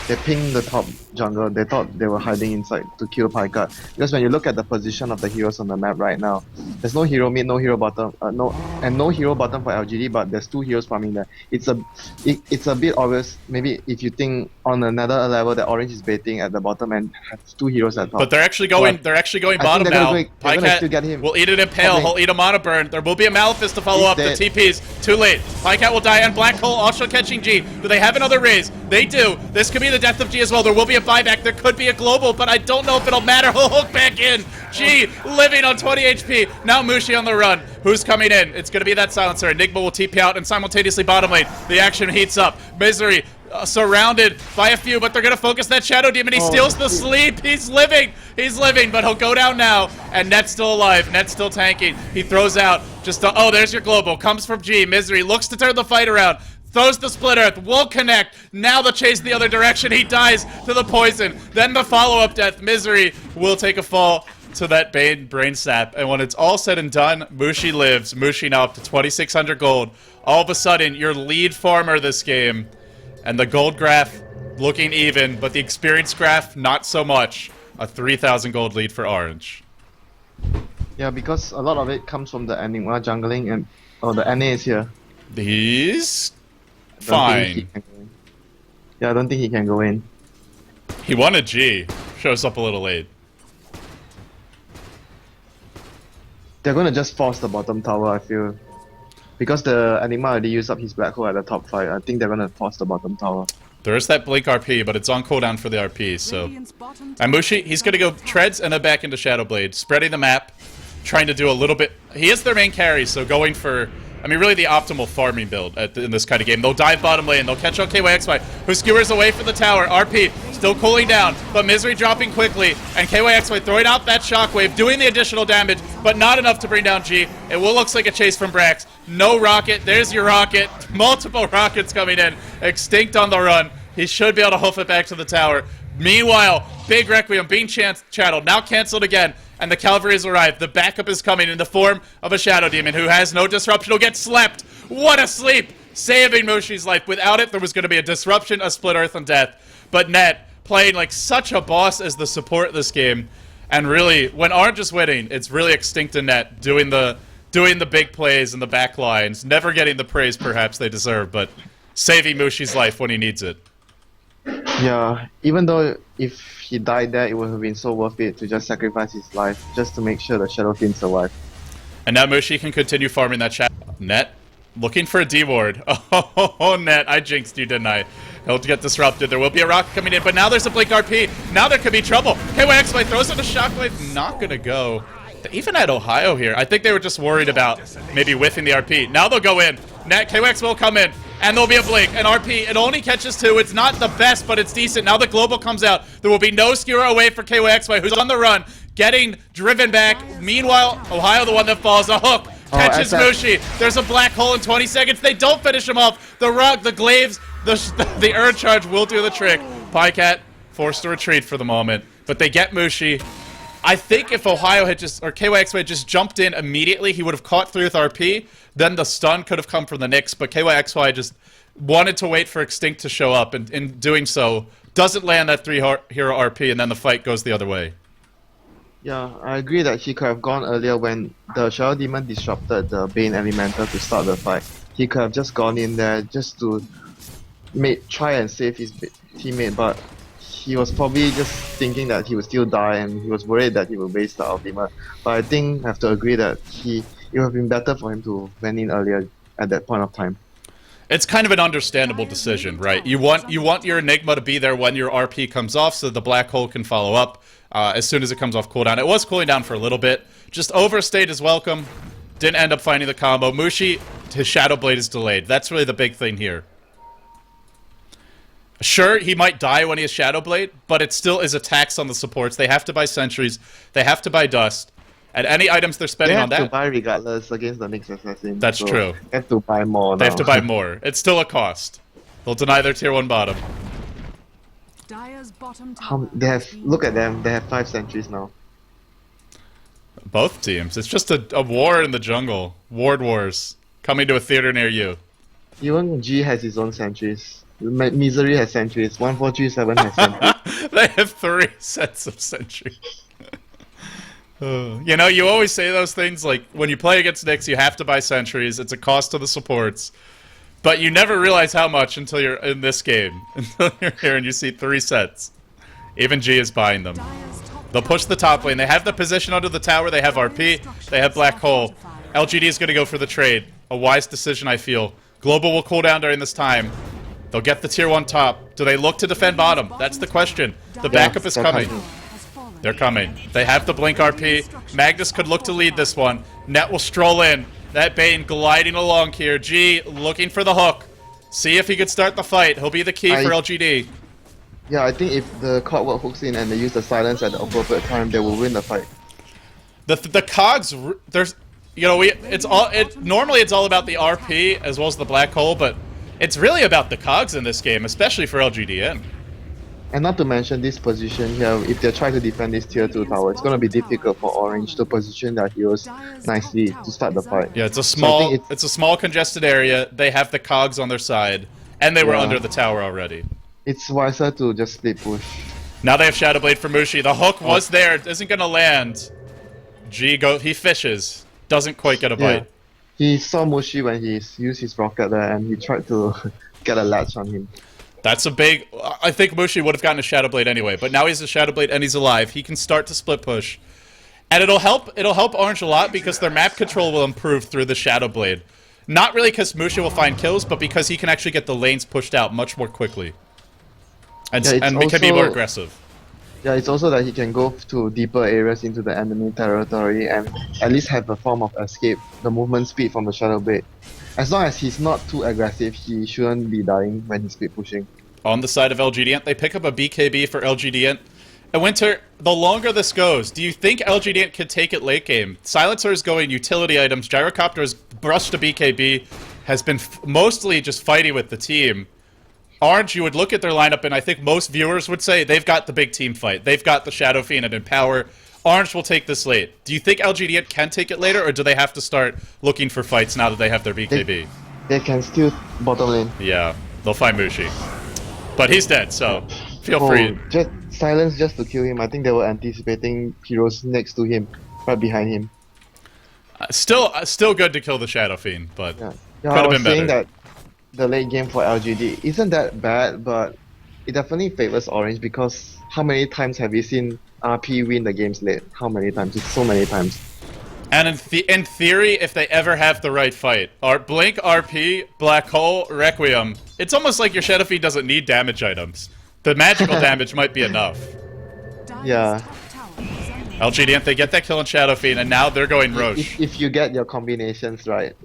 They ping the top jungle. They thought they were hiding inside to kill Pyka. Because when you look at the position of the heroes on the map right now, there's no hero mid, no hero bottom, no hero bottom for LGD, but there's 2 heroes farming there. It's a bit obvious. Maybe if you think on another level that Orange is baiting at the bottom and has 2 heroes at top. But they're actually going. They're actually going bottom now. They're gonna still get him. Will eat an impale. He'll eat a mana burn. There will be a Malefice to follow up. Dead. The TP's too late. Pycat will die, and Black Hole also catching G. Do they have another raise? They do. This could be the death of G as well. There will be a buyback. There could be a global, but I don't know if it'll matter. He'll hook back in. G living on 20 HP. Now Mushi on the run. Who's coming in? It's going to be that silencer. Enigma will TP out, and simultaneously bottom lane. The action heats up. Misery surrounded by a few, but they're going to focus that Shadow Demon. He steals the sleep. He's living. He's living, but he'll go down now. And Net's still alive. Net's still tanking. He throws out just a, oh, there's your global. Comes from G. Misery looks to turn the fight around. Throws the Split Earth, won't connect. Now the chase the other direction. He dies to the poison. Then the follow-up death. Misery will take a fall to that brain sap. And when it's all said and done, Mushi lives. Mushi now up to 2,600 gold. All of a sudden, your lead farmer this game. And the gold graph looking even, but the experience graph not so much. A 3,000 gold lead for Orange. Yeah, because a lot of it comes from the Enigma jungling and the NA is here. He's fine. Yeah, I don't think he can go in. He won a G. Shows up a little late. They're gonna just force the bottom tower, I feel. Because the Enigma already used up his black hole at the top 5, I think they're gonna force the bottom tower. There is that Blink RP, but it's on cooldown for the RP, so... And Mushi, he's gonna go treads and then back into Shadowblade, spreading the map, trying to do a little bit... He is their main carry, so going for... I mean, really the optimal farming build in this kind of game. They'll dive bottom lane, they'll catch out KYXY, who skewers away from the tower. RP still cooling down, but Misery dropping quickly, and KYXY throwing out that shockwave, doing the additional damage, but not enough to bring down G. It will looks like a chase from Brax. No rocket, there's your rocket. Multiple rockets coming in. Extinct on the run. He should be able to hoof it back to the tower. Meanwhile, Big Requiem being channeled, now canceled again. And the cavalry has arrived. The backup is coming in the form of a Shadow Demon who has no disruption. He'll get slept. What a sleep! Saving Mushi's life. Without it, there was going to be a disruption, a Split Earth, and death. But Net playing like such a boss as the support this game. And really, when Orange is winning, it's really Extinct and Net doing the big plays and the back lines. Never getting the praise perhaps they deserve, but saving Mushi's life when he needs it. Yeah, even though if he died there, it would have been so worth it to just sacrifice his life just to make sure the Shadow Fiend survive. And now Mushi can continue farming that Shadow. Net looking for a D-ward. Oh, Net, I jinxed you, didn't I? He'll get disrupted. There will be a rock coming in, but now there's a Blink RP. Now there could be trouble. KYXY throws in a Shockwave. Not gonna go. They even had Ohio here. I think they were just worried about maybe whiffing the RP. Now they'll go in. Net, KYX will come in. And there'll be a Blink. An RP, it only catches 2. It's not the best, but it's decent. Now the Global comes out. There will be no skewer away for KYXY, who's on the run, getting driven back. Meanwhile, Ohio, the one that falls. A hook. Catches Mushi. There's a black hole in 20 seconds. They don't finish him off. The rug, the glaives, the Urn Charge will do the trick. Pycat forced to retreat for the moment. But they get Mushi. I think if Ohio had just, or KYXY had just jumped in immediately, he would have caught through with RP. Then the stun could have come from the Nyx, but KYXY just wanted to wait for Extinct to show up, and in doing so, doesn't land that 3-hero RP, and then the fight goes the other way. Yeah, I agree that he could have gone earlier when the Shadow Demon disrupted the Bane Elemental to start the fight. He could have just gone in there just to try and save his teammate, but he was probably just thinking that he would still die, and he was worried that he would waste the ultimate. But I think I have to agree that it would have been better for him to went in earlier at that point of time. It's kind of an understandable decision, right? You want your Enigma to be there when your RP comes off so the black hole can follow up as soon as it comes off cooldown. It was cooling down for a little bit. Just overstayed his welcome. Didn't end up finding the combo. Mushi, his Shadow Blade is delayed. That's really the big thing here. Sure, he might die when he has Shadow Blade, but it still is a tax on the supports. They have to buy sentries. They have to buy dust. And any items they're spending on that... They have to buy regardless against the Nyx Assassin. That's true. They have to buy more now. They have to buy more. It's still a cost. They'll deny their tier 1 bottom. Dire's bottom tower Look at them. They have 5 sentries now. Both teams. It's just a war in the jungle. Ward wars. Coming to a theater near you. Even G has his own sentries. Misery has sentries. 1437 has sentries. They have 3 sets of sentry. You know, you always say those things like when you play against Nyx, you have to buy sentries. It's a cost to the supports. But you never realize how much until you're in this game. Until you're here and you see 3 sets. Even G is buying them. They'll push the top lane. They have the position under the tower. They have RP. They have Black Hole. LGD is going to go for the trade. A wise decision, I feel. Global will cool down during this time. They'll get the tier 1 top. Do they look to defend bottom? That's the question. The backup is coming. They're coming. They have the blink RP. Magnus could look to lead this one. Net will stroll in. That Bane gliding along here. G looking for the hook. See if he could start the fight. He'll be the key for LGD. Yeah, I think if the Clockwork hooks in and they use the silence at the appropriate time, they will win the fight. The cogs, there's, you know, normally it's all about the RP as well as the black hole, but it's really about the cogs in this game, especially for LGDN. And not to mention this position here, if they try to defend this tier 2 tower, it's going to be difficult for Orange to position their heroes nicely to start the fight. Yeah, it's a small, it's a small congested area. They have the cogs on their side, and they were under the tower already. It's wiser to just split push. Now they have Shadow Blade for Mushi. The hook was there, isn't going to land. He fishes, doesn't quite get a bite. He saw Mushi when he used his rocket there, and he tried to get a latch on him. That's a big... I think Mushi would have gotten a Shadow Blade anyway, but now he's a Shadow Blade and he's alive. He can start to split push. And it'll help Orange a lot because their map control will improve through the Shadow Blade. Not really because Mushi will find kills, but because he can actually get the lanes pushed out much more quickly. And, we can be more aggressive. Yeah, it's also that he can go to deeper areas into the enemy territory and at least have a form of escape, the movement speed from the Shadow Blade. As long as he's not too aggressive, he shouldn't be dying when he's speed pushing. On the side of LGD.int, they pick up a BKB for LGD.int. And Winter, the longer this goes, do you think LGD.int can take it late game? Silencer is going utility items, Gyrocopter has brushed a BKB, has been mostly just fighting with the team. Orange, you would look at their lineup and I think most viewers would say they've got the big team fight. They've got the Shadow Fiend and Empower. Orange will take this late. Do you think LGD.int can take it later, or do they have to start looking for fights now that they have their BKB? They can still bottom lane. Yeah, they'll find Mushi. But he's dead, so feel free. Just silence just to kill him. I think they were anticipating heroes next to him, right behind him. Still good to kill the Shadow Fiend, but yeah, could have been better. That the late game for LGD isn't that bad, but it definitely favors Orange because how many times have we seen RP win the games late? How many times? It's so many times. And in theory, if they ever have the right fight, Blink, RP, Black Hole, Requiem, it's almost like your Shadow Fiend doesn't need damage items. The magical damage might be enough. Yeah. LGD.int, they get that kill on Shadow Fiend, and now they're going Roche. If you get your combinations right.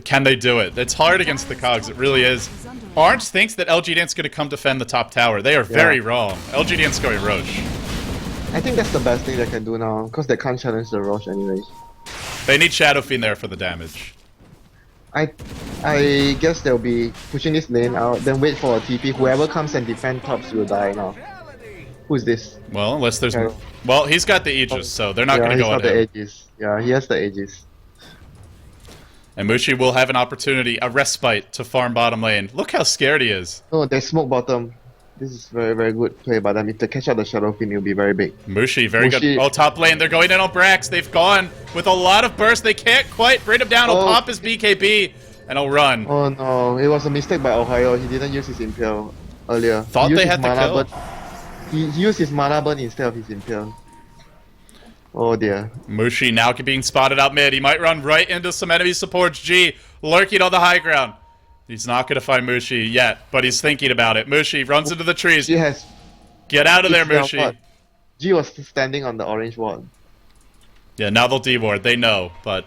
Can they do it? It's hard against the cogs, it really is. Orange thinks that LGD.int's going to come defend the top tower. They are very wrong. LGD.int's going Roche. I think that's the best thing they can do now, because they can't challenge the Roche anyways. They need Shadow Fiend there for the damage. I guess they'll be pushing this lane out, then wait for a TP. Whoever comes and defend tops will die now. Who's this? Well, unless there's... Well, he's got the Aegis, so they're not going to go on him. Yeah, he's got the Aegis. Yeah, he has the Aegis. And Mushi will have an opportunity, a respite, to farm bottom lane. Look how scared he is. Oh, they smoke bottom. This is very, very good play by them. If they catch out the Shadow Fiend, it'll be very big. Mushi, very good. Oh, top lane, they're going in on Brax. They've gone with a lot of burst. They can't quite bring him down. He'll pop his BKB, and he'll run. Oh no, it was a mistake by Ohio. He didn't use his Impale earlier. Thought they had the kill. He used his mana burn instead of his Impale. Oh dear. Mushi now being spotted out mid. He might run right into some enemy supports. G lurking on the high ground. He's not going to find Mushi yet, but he's thinking about it. Mushi runs into the trees. Get out of there, Mushi. G was standing on the orange ward. Yeah, now they'll D-ward. They know, but...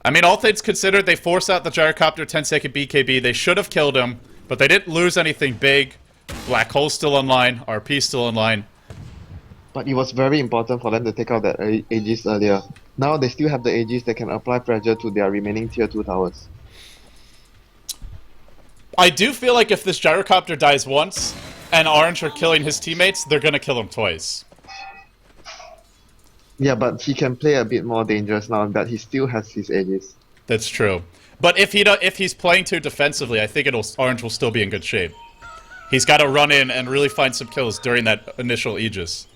I mean, all things considered, they force out the Gyrocopter 10-second BKB. They should have killed him, but they didn't lose anything big. Black Hole's still online. RP's still online. But it was very important for them to take out that Aegis earlier. Now they still have the Aegis that can apply pressure to their remaining tier 2 towers. I do feel like if this Gyrocopter dies once, and Orange are killing his teammates, they're gonna kill him twice. Yeah, but he can play a bit more dangerous now that he still has his Aegis. That's true. But if he's playing too defensively, I think Orange will still be in good shape. He's got to run in and really find some kills during that initial Aegis.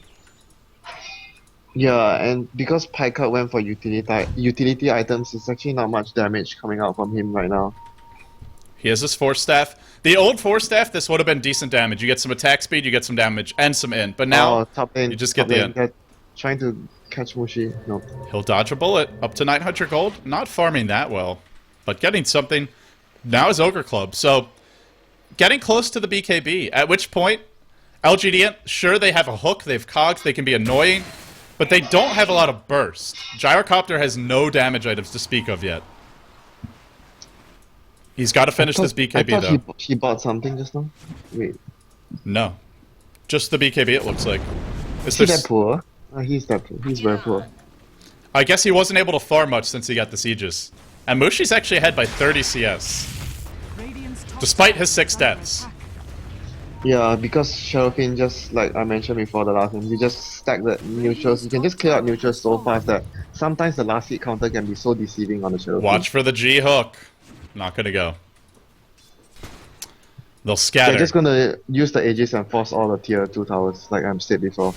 Yeah, and because Picard went for utility items, it's actually not much damage coming out from him right now. He has his Force Staff. The old Force Staff, this would have been decent damage. You get some attack speed, you get some damage, and some int. But now, top lane, you just get the int. Trying to catch Mushi. No. He'll dodge a bullet. Up to 900 gold. Not farming that well, but getting something. Now is Ogre Club. So, getting close to the BKB. At which point, LGD.int, sure, they have a hook, they have cogs, they can be annoying, but they don't have a lot of burst. Gyrocopter has no damage items to speak of yet. He's got to finish this BKB, though. He bought something just now? Wait. No. Just the BKB, it looks like. Is he that poor? He's that poor. He's very poor. I guess he wasn't able to farm much since he got the Aegis. And Mushi's actually ahead by 30 CS. Despite his 6 deaths. Yeah, because Sherafin, just like I mentioned before the last one, you just stack the neutrals. You can just clear out neutrals so fast that sometimes the last hit counter can be so deceiving on the Sherafin. Watch for the G hook. Not gonna go. They'll scatter. They're just gonna use the Aegis and force all the tier 2 towers, like I've said before.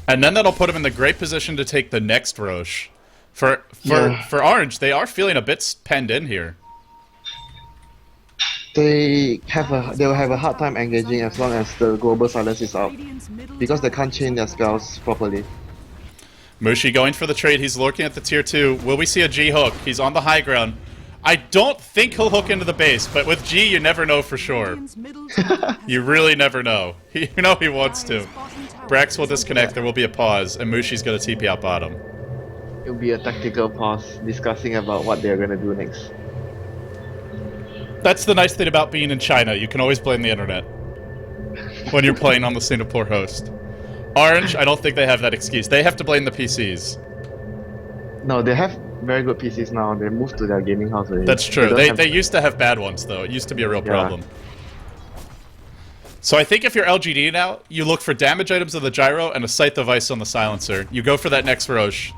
And then that'll put him in the great position to take the next Roche. For Orange, they are feeling a bit penned in here. They'll have a hard time engaging as long as the global silence is out, because they can't chain their spells properly. Mushi going for the trade. He's lurking at the tier 2. Will we see a G hook? He's on the high ground. I don't think he'll hook into the base, but with G, you never know for sure. You really never know. You know he wants to. Brax will disconnect, there will be a pause, and Mushi's gonna TP out bottom. It'll be a tactical pause, discussing about what they're gonna do next. That's the nice thing about being in China. You can always blame the internet when you're playing on the Singapore host. Orange, I don't think they have that excuse. They have to blame the PCs. No, they have very good PCs now. They moved to their gaming house already. That's true. They used to have bad ones, though. It used to be a real problem. So I think if you're LGD now, you look for damage items of the gyro and a scythe device on the silencer. You go for that next Roche.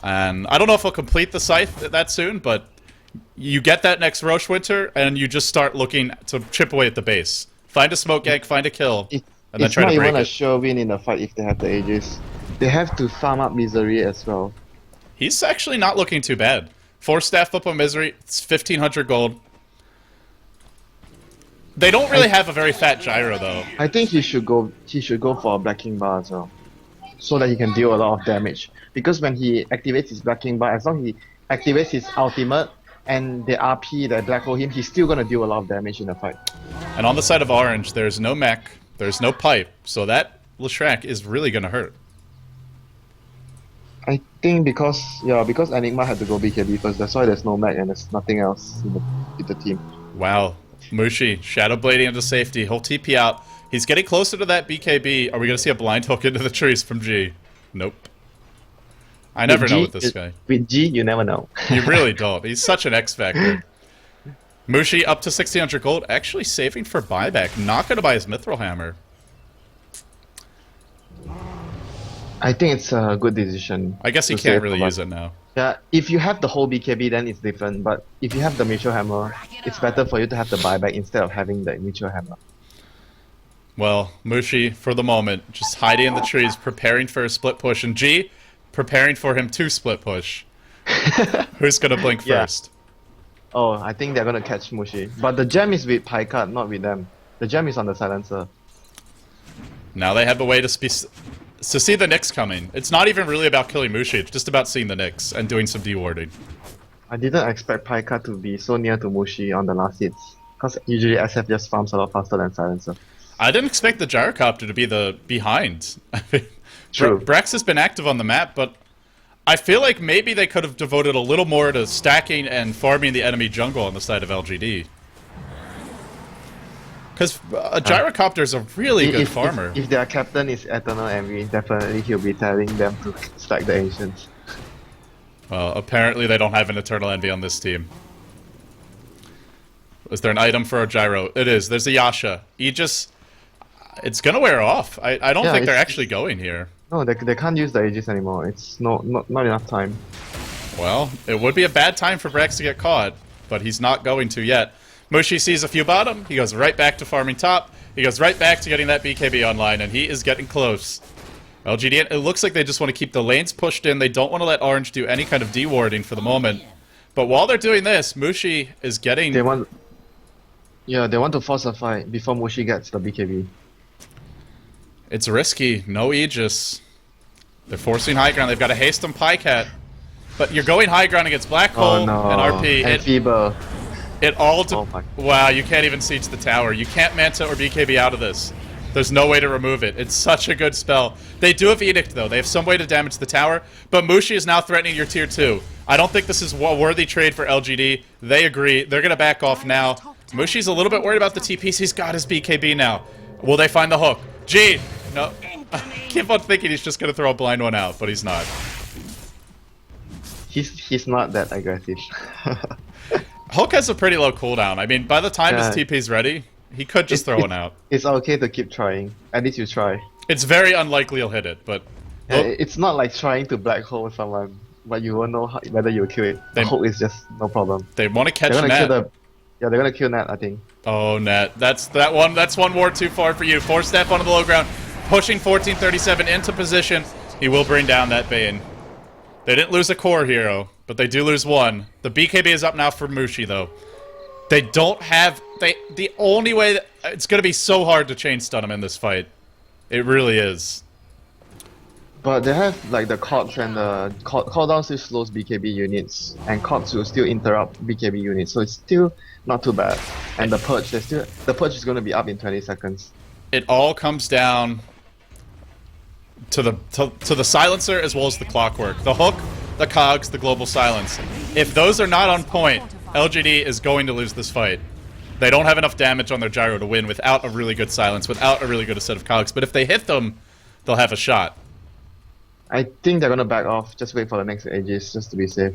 And I don't know if he'll complete the scythe that soon, but you get that next Roche Winter, and you just start looking to chip away at the base. Find a smoke gank, find a kill, and then try to break it. It's not even a sure win in the fight if they have the Aegis. They have to farm up Misery as well. He's actually not looking too bad. 4 staff up on Misery, it's 1500 gold. They don't really have a very fat gyro, though. I think he should go for a Blacking Bar as well, so that he can deal a lot of damage. Because when he activates his Blacking Bar, as long as he activates his ultimate and the RP that black hole him, he's still gonna deal a lot of damage in the fight. And on the side of Orange, there's no mech, there's no pipe, so that Leshrac is really gonna hurt. I think because Enigma had to go BKB first, that's why there's no mech and there's nothing else in the team. Wow. Mushi, Shadow Blading into safety. He'll TP out. He's getting closer to that BKB. Are we going to see a blind hook into the trees from G? Nope. I never know with this guy. With G, you never know. You really don't. He's such an X-Factor. Mushi up to 1600 gold. Actually saving for buyback. Not going to buy his Mithril Hammer. I think it's a good decision. I guess he can't really use it now. Yeah, if you have the whole BKB, then it's different. But if you have the Mutual Hammer, it's better for you to have the buyback instead of having the Mutual Hammer. Well, Mushi, for the moment, just hiding in the trees, preparing for a split push. And G, preparing for him to split push. Who's going to blink first? Oh, I think they're going to catch Mushi. But the gem is with Picard, not with them. The gem is on the silencer. Now they have a way to see the Nyx coming. It's not even really about killing Mushi, it's just about seeing the Nyx and doing some dewarding. I didn't expect Picard to be so near to Mushi on the last hits, because usually SF just farms a lot faster than Silencer. I didn't expect the Gyrocopter to be the behind. True. Brax has been active on the map, but I feel like maybe they could have devoted a little more to stacking and farming the enemy jungle on the side of LGD. Because a Gyrocopter is a really good farmer. If their captain is Eternal Envy, definitely he'll be telling them to stack the Ancients. Well, apparently they don't have an Eternal Envy on this team. Is there an item for a Gyro? It is. There's a Yasha. Aegis, it's gonna wear off. I don't think they're actually going here. No, they can't use the Aegis anymore. It's not enough time. Well, it would be a bad time for Brax to get caught, but he's not going to yet. Mushi sees a few bottom. He goes right back to farming top. He goes right back to getting that BKB online, and he is getting close. LGD, it looks like they just want to keep the lanes pushed in. They don't want to let Orange do any kind of dewarding for the moment. But while they're doing this, Mushi is getting... They want to force a fight before Mushi gets the BKB. It's risky. No Aegis. They're forcing high ground. They've got to haste on Pycat. But you're going high ground against Black Hole and RP. And Feeble. It all... my. Wow, you can't even siege the tower. You can't Manta or BKB out of this. There's no way to remove it. It's such a good spell. They do have Edict, though. They have some way to damage the tower. But Mushi is now threatening your tier 2. I don't think this is a worthy trade for LGD. They agree. They're going to back off now. Mushi's a little bit worried about the TPs. He's got his BKB now. Will they find the hook? G! No. I keep on thinking he's just going to throw a blind one out, but he's not. He's not that aggressive. Hook has a pretty low cooldown. I mean, by the time his TP's ready, he could just throw one out. It's okay to keep trying. At least you try. It's very unlikely he'll hit it, but... It's not like trying to black hole someone, but you won't know whether you'll kill it. The hook is just no problem. They want to catch they're Net. They're gonna kill Net, I think. Oh, Net. That's one ward too far for you. 4-step onto the low ground. Pushing 1437 into position. He will bring down that Bane. They didn't lose a core hero, but they do lose one. The BKB is up now for Mushi, though. They don't have... The only way that... It's going to be so hard to chain stun him in this fight. It really is. But they have, like, the Cogs and the... Cooldown still slows BKB units, and Cogs will still interrupt BKB units, so it's still not too bad. And the Purge, the Purge is going to be up in 20 seconds. It all comes down to the silencer as well as the clockwork. The hook, the cogs, the global silence. If those are not on point, LGD is going to lose this fight. They don't have enough damage on their gyro to win without a really good silence, without a really good set of cogs. But if they hit them, they'll have a shot. I think they're gonna back off. Just wait for the next Aegis, just to be safe.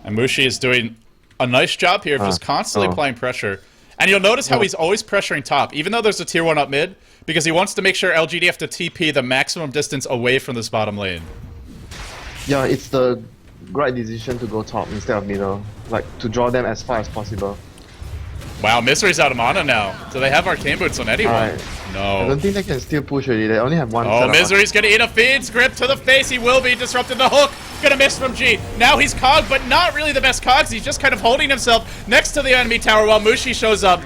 And Mushi is doing a nice job here of just constantly applying pressure. And you'll notice how he's always pressuring top, even though there's a tier 1 up mid, because he wants to make sure LGD have to TP the maximum distance away from this bottom lane. Yeah, it's the right decision to go top instead of middle. Like, to draw them as far as possible. Wow, Misery's out of mana now. Do they have Arcane Boots on anyone? No. I don't think they can still push already. They only have one. Oh, Misery's gonna eat a feed. Grip to the face. He will be disrupted. The hook. Gonna miss from G. Now he's cog, but not really the best cogs. He's just kind of holding himself next to the enemy tower while Mushi shows up.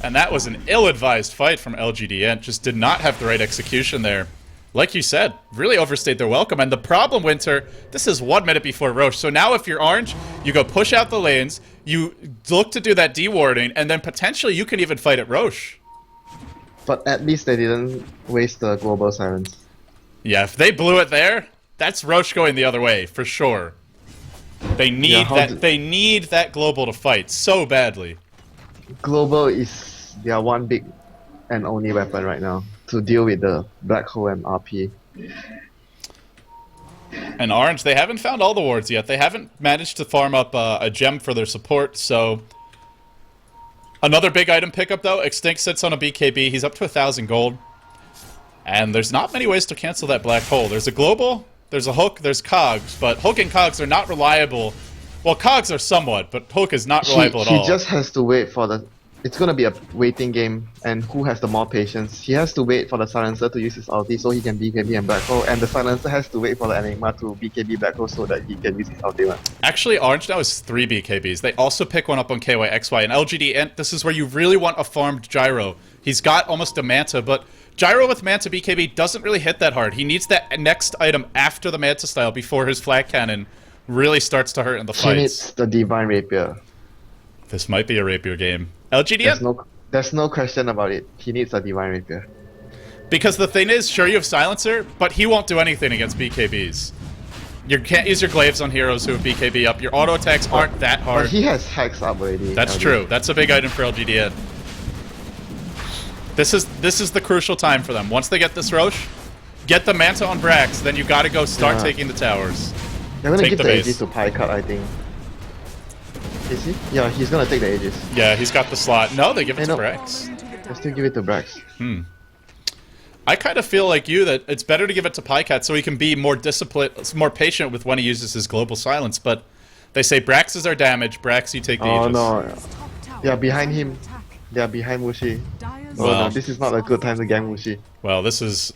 And that was an ill-advised fight from LGD.int. Just did not have the right execution there. Like you said, really overstayed their welcome. And the problem, Winter, this is 1 minute before Roche. So now if you're Orange, you go push out the lanes, you look to do that dewarding, and then potentially you can even fight at Roche. But at least they didn't waste the global silence. Yeah, if they blew it there, that's Roche going the other way, for sure. They need they need that global to fight so badly. Global is their one big and only weapon right now to deal with the Black Hole and RP. And Orange, they haven't found all the wards yet. They haven't managed to farm up a gem for their support, so... Another big item pickup, though. Extinct sits on a BKB. He's up to 1,000 gold. And there's not many ways to cancel that Black Hole. There's a global, there's a hook, there's cogs, but hook and cogs are not reliable. Well, cogs are somewhat, but hook is not reliable at all. He just has to wait for the... It's gonna be a waiting game, and who has the more patience? He has to wait for the silencer to use his ulti so he can BKB and Black Hole, and the silencer has to wait for the Enigma to BKB Black Hole so that he can use his ulti. Actually, Orange now has 3 BKBs. They also pick one up on KYXY, and LGD.int, this is where you really want a farmed gyro. He's got almost a Manta, but gyro with Manta BKB doesn't really hit that hard. He needs that next item after the Manta style before his flat cannon really starts to hurt in the fights. He needs the Divine Rapier. This might be a Rapier game. LGD.int? There's no question about it. He needs a Divine Rapier. Because the thing is, sure you have Silencer, but he won't do anything against BKBs. You can't use your glaives on heroes who have BKB up. Your auto attacks aren't that hard. But he has Hex up already. That's true. That's a big item for LGD.int. This is the crucial time for them. Once they get this Roche, get the Manta on Brax, then you gotta go start taking the towers. They're gonna Take give the the base. Aegis to Pycut, I think. Is he? Yeah, he's gonna take the Aegis. Yeah, he's got the slot. No, they give it to Brax. They still give it to Brax. I kind of feel like you that it's better to give it to Pycat so he can be more disciplined, more patient with when he uses his global silence. But they say Brax is our damage. Brax, you take the Aegis. Oh no! tower They are behind is him. under attack. They are behind Mushi. Dire's Oh Well. no, this is not a good time to gang Mushi. Well, this is...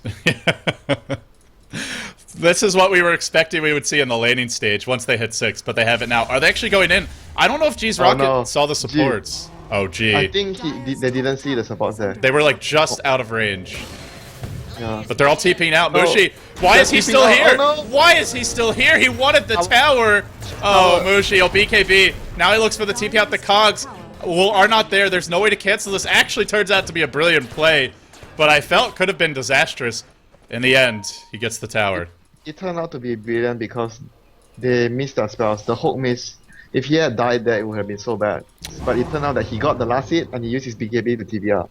This is what we were expecting we would see in the laning stage once they hit 6, but they have it now. Are they actually going in? I don't know if G's Oh, rocket no. saw the supports. Oh, G. I think they didn't see the supports there. They were like just out of range. Yeah. But they're all TPing out. No. Mushi, why They're is he TPing still out. here? Oh, no. Why is he still here? He wanted the tower. Oh, Mushi, he'll BKB. Now he looks for the TP out. The cogs are not there. There's no way to cancel this. Actually turns out to be a brilliant play, but I felt could have been disastrous. In the end, he gets the tower. It turned out to be brilliant because they missed their spells. The hook missed. If he had died there, it would have been so bad. But it turned out that he got the last hit and he used his BKB to TP out.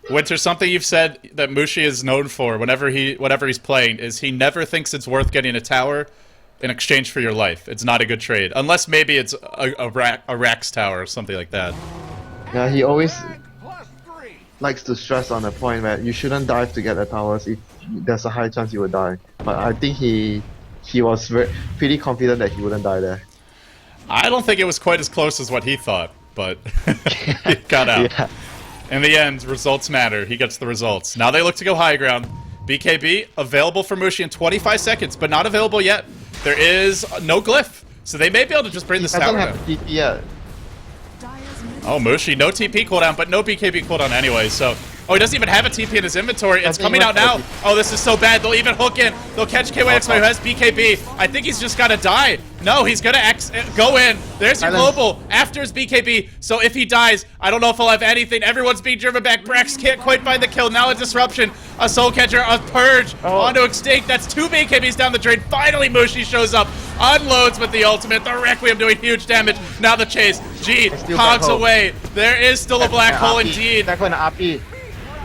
Winter, something you've said that Mushi is known for whenever he's playing is he never thinks it's worth getting a tower in exchange for your life. It's not a good trade. Unless maybe it's a Rax tower or something like that. Yeah, he always likes to stress on the point where you shouldn't dive to get the towers if there's a high chance you will die. But I think he was pretty confident that he wouldn't die there. I don't think it was quite as close as what he thought, but he got out. Yeah. In the end, results matter. He gets the results. Now they look to go high ground. BKB available for Mushi in 25 seconds, but not available yet. There is no glyph, so they may be able to just bring this He doesn't tower have down. TP yet. Dire's middle Oh, Mushi, no TP cooldown, but no BKB cooldown anyway, so... Oh, he doesn't even have a TP in his inventory. It's Doesn't coming even out now. have Oh, this is so bad. They'll even hook in. They'll catch KYX who has BKB. I think he's just got to die. No, he's going to go in. There's your Silence. global after his BKB. So if he dies, I don't know if he'll have anything. Everyone's being driven back. Brax can't quite find the kill. Now a disruption. A soul catcher. A purge. Onto extinct. That's 2 BKBs down the drain. Finally, Mushi shows up. Unloads with the ultimate. The Requiem doing huge damage. Now the chase. G still hogs black hole. away. There is still a black hole indeed. Back on RP.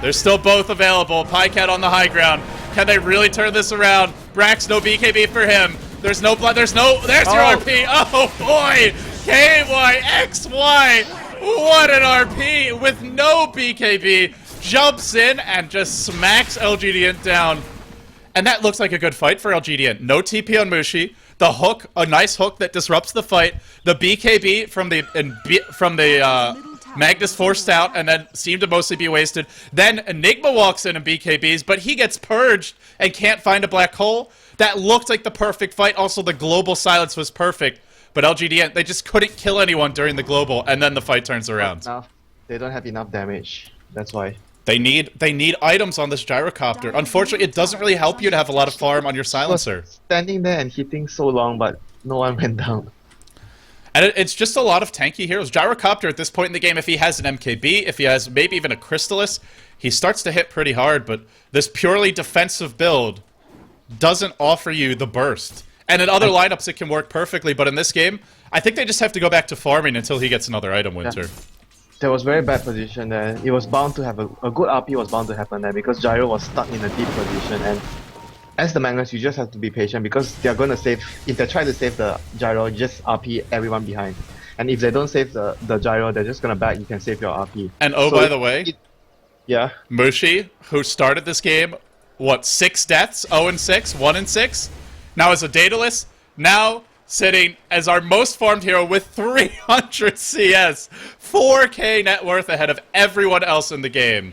They're still both available. Pycat on the high ground. Can they really turn this around? Brax, no BKB for him. There's no blood. There's your RP. Oh boy! KYXY! What an RP with no BKB. Jumps in and just smacks LGD.int down. And that looks like a good fight for LGD.int. No TP on Mushi. The hook, a nice hook that disrupts the fight. The BKB from the Magnus forced out and then seemed to mostly be wasted. Then Enigma walks in and BKBs, but he gets purged and can't find a black hole. That looked like the perfect fight. Also, the global silence was perfect. But LGD.int, they just couldn't kill anyone during the global, and then the fight turns around. Now, they don't have enough damage. That's why. They need items on this gyrocopter. Unfortunately, it doesn't really help you to have a lot of farm on your silencer. Standing there and hitting so long, but no one went down. And it's just a lot of tanky heroes. Gyrocopter at this point in the game, if he has an MKB, if he has maybe even a Crystallis, he starts to hit pretty hard, but this purely defensive build doesn't offer you the burst. And in other lineups, it can work perfectly, but in this game, I think they just have to go back to farming until he gets another item, Winter. Yeah. There was very bad position there. It was bound to have a good RP was bound to happen there because Gyro was stuck in a deep position, and as the Magnus, you just have to be patient because they're going to save. If they try to save the Gyro, just RP everyone behind. And if they don't save the Gyro, they're just going to back. You can save your RP. And oh, So by the way, yeah. Mushi, who started this game, what, 6 deaths? 0-6, 1-6? Now as a Daedalus, now sitting as our most farmed hero with 300 CS, 4k net worth ahead of everyone else in the game.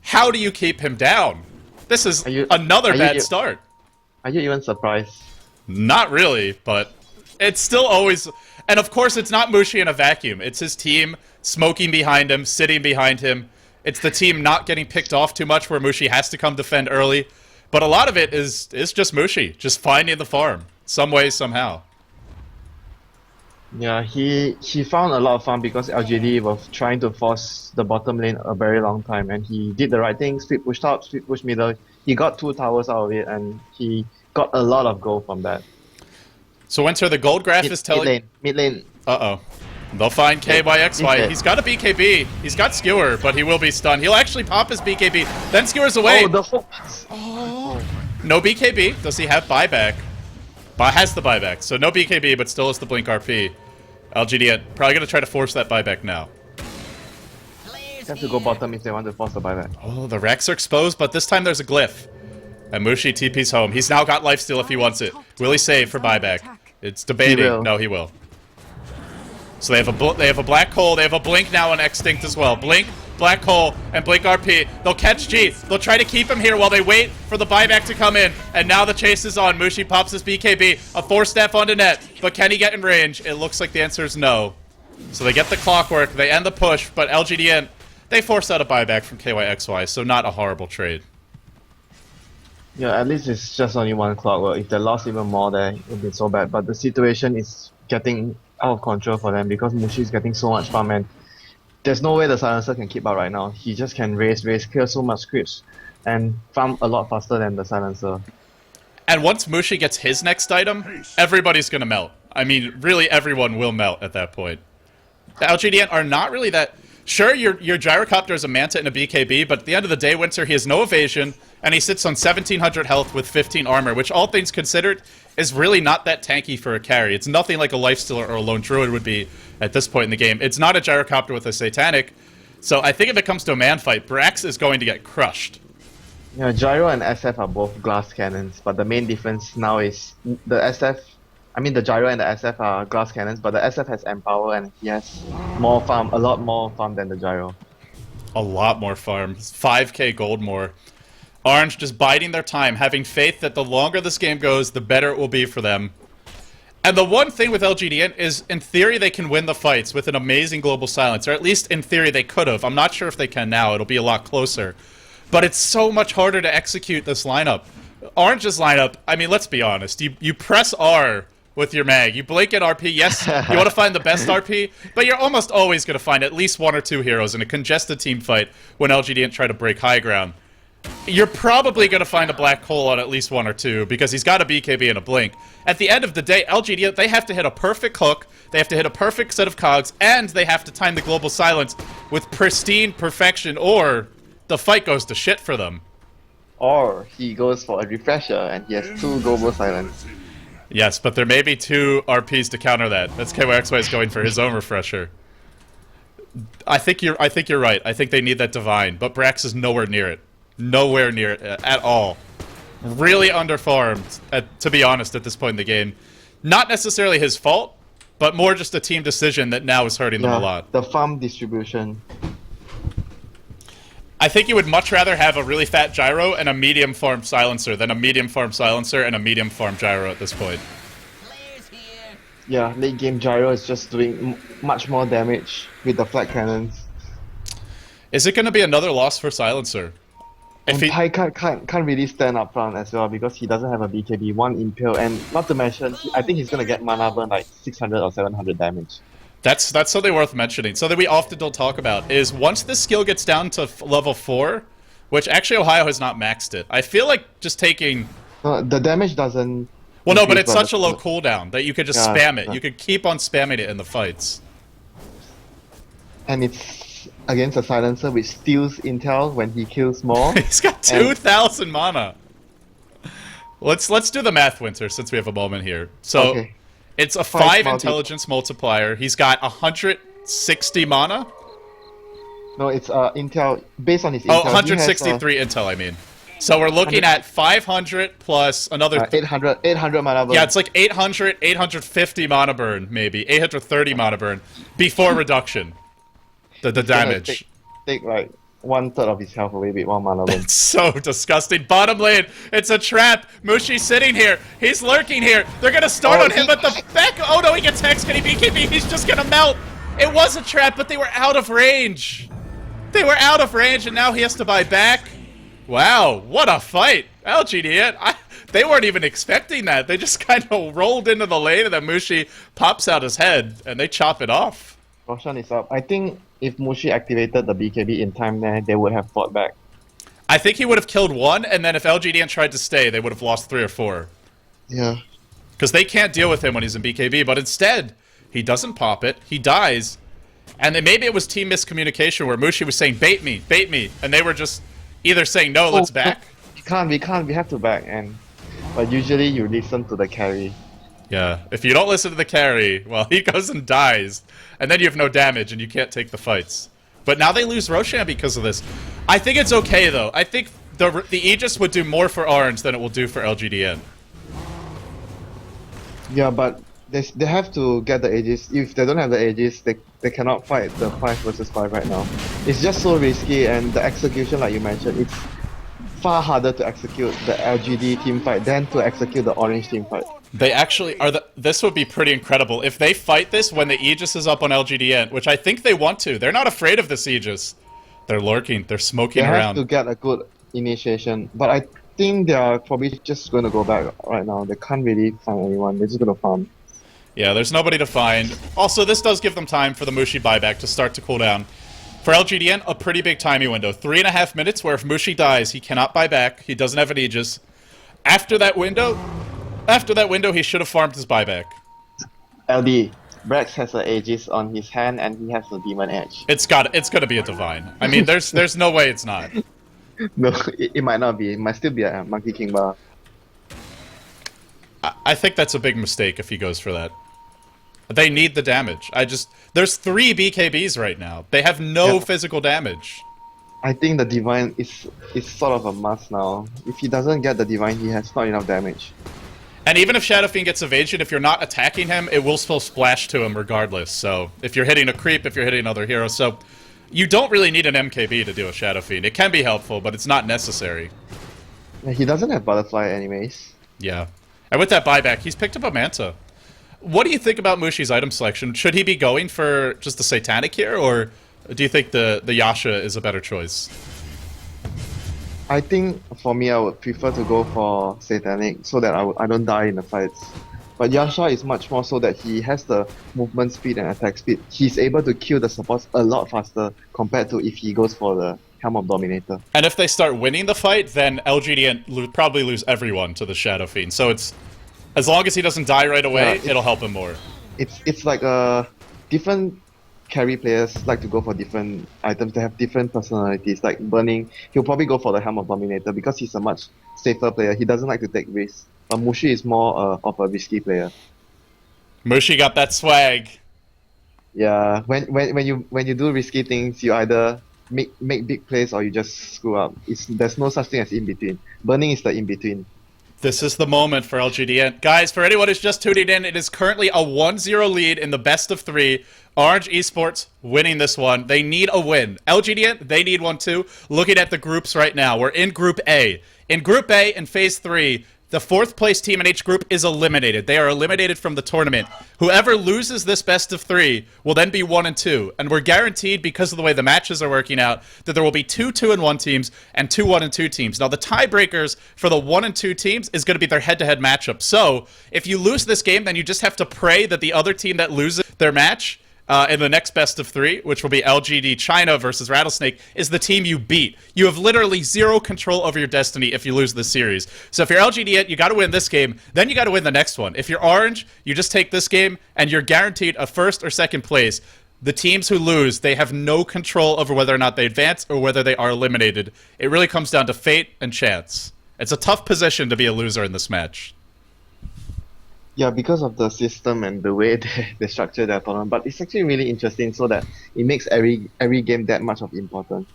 How do you keep him down? This is another bad start. Are you even surprised? Not really, but it's still always... And of course, it's not Mushi in a vacuum. It's his team smoking behind him, sitting behind him. It's the team not getting picked off too much where Mushi has to come defend early. But a lot of it is just Mushi, just finding the farm. Some way, somehow. Yeah, he found a lot of fun because LGD was trying to force the bottom lane a very long time, and he did the right thing, split push top, split push middle. He got 2 towers out of it, and he got a lot of gold from that. So Winter, the gold graph is telling... Mid lane. Uh-oh. They'll find KYXY. He's got a BKB. He's got Skewer, but he will be stunned. He'll actually pop his BKB. Then Skewer's away. Oh, the hook. No BKB. Does he have buyback? Has the buyback. So no BKB, but still has the Blink RP. LGD probably going to try to force that buyback now. They have to go bottom if they want to force the buyback. Oh, the Rex are exposed, but this time there's a glyph. And Mushi TP's home. He's now got lifesteal if he wants it. Will he save for buyback? It's debating. He will. No, he will. So they have a black hole, they have a blink now on extinct as well. Blink, black hole, and blink RP. They'll catch G. They'll try to keep him here while they wait for the buyback to come in. And now the chase is on. Mushi pops his BKB, a 4-step onto net. But can he get in range? It looks like the answer is no. So they get the clockwork, they end the push, but LGD.int, they force out a buyback from KYXY, so not a horrible trade. Yeah, at least it's just only one clockwork. If they lost even more there, it would be so bad. But the situation is getting out of control for them because Mushi is getting so much farm and there's no way the silencer can keep up right now. He just can race, clear so much creeps and farm a lot faster than the silencer. And once Mushi gets his next item, everybody's gonna melt. I mean, really everyone will melt at that point. The LGD.int are not really that... Sure, your gyrocopter is a Manta and a BKB, but at the end of the day, Winter, he has no evasion, and he sits on 1700 health with 15 armor, which all things considered is really not that tanky for a carry. It's nothing like a Lifestealer or a Lone Druid would be at this point in the game. It's not a gyrocopter with a Satanic, so I think if it comes to a man fight, Brax is going to get crushed. Yeah, Gyro and SF are both glass cannons, but the main difference now is the SF... I mean, the Gyro and the SF are glass cannons, but the SF has Empower and he has more farm, a lot more farm than the Gyro. A lot more farm. 5k gold more. Orange just biding their time, having faith that the longer this game goes, the better it will be for them. And the one thing with LGD.int is, in theory, they can win the fights with an amazing global silence, or at least in theory they could have. I'm not sure if they can now. It'll be a lot closer. But it's so much harder to execute this lineup. Orange's lineup, I mean, let's be honest. You press R with your mag. You blink at RP. Yes, you want to find the best RP, but you're almost always going to find at least 1 or 2 heroes in a congested team fight when LGD.int try to break high ground. You're probably going to find a black hole on at least 1 or 2 because he's got a BKB and a blink. At the end of the day, LGD.int, they have to hit a perfect hook, they have to hit a perfect set of cogs, and they have to time the global silence with pristine perfection, or the fight goes to shit for them. Or he goes for a refresher and he has 2 global silence. Yes, but there may be 2 RPs to counter that. That's KYXY is going for his own refresher. I think you're right. I think they need that divine, but Brax is nowhere near it. Nowhere near it at all. Really underfarmed, to be honest, at this point in the game. Not necessarily his fault, but more just a team decision that now is hurting them a lot. The farm distribution. I think you would much rather have a really fat gyro and a medium farm silencer than a medium farm silencer and a medium farm gyro at this point. Yeah, late game Gyro is just doing much more damage with the flat cannons. Is it going to be another loss for silencer? And Tai can't really stand up front as well because he doesn't have a BKB, 1 Impale, and not to mention, I think he's gonna get mana burn like 600 or 700 damage. That's something worth mentioning. Something we often don't talk about is once this skill gets down to level 4, which actually Ohio has not maxed it. I feel like just taking... the damage doesn't... Well, no, but it's such a low cooldown that you could just spam it. Yeah. You could keep on spamming it in the fights. And it's against a silencer which steals intel when he kills more. He's got 2,000 mana. Let's do the math, Winter, since we have a moment here. So Okay. it's a 5 intelligence multiplier. He's got 160 mana. No, it's intel based on his intel. Oh, 163 intel, I mean. So we're looking at 500 plus another 800 mana burn. Yeah, it's like 800, 850 mana burn, maybe 830 mana burn before reduction. The damage. Take like 1/3 of his health away with 1 mana burn. It's so disgusting. Bottom lane, it's a trap. Mushi's sitting here. He's lurking here. They're gonna start on him at the back. Oh no, he gets Hex. Can he BKB? He's just gonna melt. It was a trap, but they were out of range. They were out of range, and now he has to buy back. Wow, what a fight. LGD.int, they weren't even expecting that. They just kind of rolled into the lane, and then Mushi pops out his head, and they chop it off. Roshan is up. I think if Mushi activated the BKB in time there, they would have fought back. I think he would have killed 1, and then if LGD.int tried to stay, they would have lost 3 or 4. Yeah. Because they can't deal with him when he's in BKB, but instead, he doesn't pop it, he dies, and then maybe it was team miscommunication where Mushi was saying, bait me, and they were just either saying, no, let's back. We have to back, but usually you listen to the carry. Yeah, if you don't listen to the carry, well, he goes and dies, and then you have no damage and you can't take the fights. But now they lose Roshan because of this. I think it's okay, though. I think the Aegis would do more for Orange than it will do for LGD.int. Yeah, but they have to get the Aegis. If they don't have the Aegis, they cannot fight the 5 versus 5 right now. It's just so risky, and the execution, like you mentioned, it's far harder to execute the LGD team fight than to execute the orange team fight. They actually are this would be pretty incredible if they fight this when the Aegis is up on LGD.int, which I think they want to. They're not afraid of this Aegis. They're lurking, they're smoking They around. have to get a good initiation, but I think they are probably just going to go back right now. They can't really find anyone. They're just going to farm. Yeah, there's nobody to find. Also, this does give them time for the Mushi buyback to start to cool down. For LGDN, a pretty big timing window. 3.5 minutes where if Mushi dies, he cannot buy back. He doesn't have an Aegis. After that window, he should have farmed his buyback. LD, Brax has an Aegis on his hand and he has a Demon Edge. It's gonna be a Divine. I mean, there's no way it's not. No, it might not be. It might still be a Monkey King bar. I think that's a big mistake if he goes for that. They need the damage. There's 3 BKBs right now. They have no physical damage. I think the Divine is sort of a must now. If he doesn't get the Divine, he has not enough damage. And even if Shadow Fiend gets evasion, if you're not attacking him, it will still splash to him regardless. So, if you're hitting a creep, if you're hitting another hero, so you don't really need an MKB to do a Shadow Fiend. It can be helpful, but it's not necessary. He doesn't have Butterfly anyways. Yeah. And with that buyback, he's picked up a Manta. What do you think about Mushi's item selection? Should he be going for just the Satanic here, or do you think the Yasha is a better choice? I think for me, I would prefer to go for Satanic so that I don't die in the fights. But Yasha is much more so that he has the movement speed and attack speed. He's able to kill the supports a lot faster compared to if he goes for the Helm of Dominator. And if they start winning the fight, then LGD probably lose everyone to the Shadow Fiend. So it's as long as he doesn't die right away, it'll help him more. It's like different carry players like to go for different items. They have different personalities. Like Burning, he'll probably go for the Helm of Dominator because he's a much safer player. He doesn't like to take risks. Mushi is more of a risky player. Mushi got that swag. Yeah, when you do risky things, you either make big plays or you just screw up. There's no such thing as in between. Burning is the in between. This is the moment for LGDN. Guys, for anyone who's just tuning in, it is currently a 1-0 lead in the best of 3. Orange Esports winning this one. They need a win. LGDN, they need one too. Looking at the groups right now, we're in Group A. In Group A, in Phase 3, the 4th place team in each group is eliminated. They are eliminated from the tournament. Whoever loses this best of 3 will then be 1 and 2. And we're guaranteed, because of the way the matches are working out, that there will be 2 2-1 teams and 2 1 and 2 teams. Now, the tiebreakers for the 1 and 2 teams is going to be their head-to-head matchup. So, if you lose this game, then you just have to pray that the other team that loses their match in the next best of 3, which will be LGD China versus Rattlesnake, is the team you beat. You have literally 0 control over your destiny if you lose this series. So if you're LGD, you got to win this game, then you got to win the next one. If you're Orange, you just take this game, and you're guaranteed a 1st or 2nd place. The teams who lose, they have no control over whether or not they advance or whether they are eliminated. It really comes down to fate and chance. It's a tough position to be a loser in this match. Yeah, because of the system and the way they structure their tournament. But it's actually really interesting so that it makes every game that much of importance.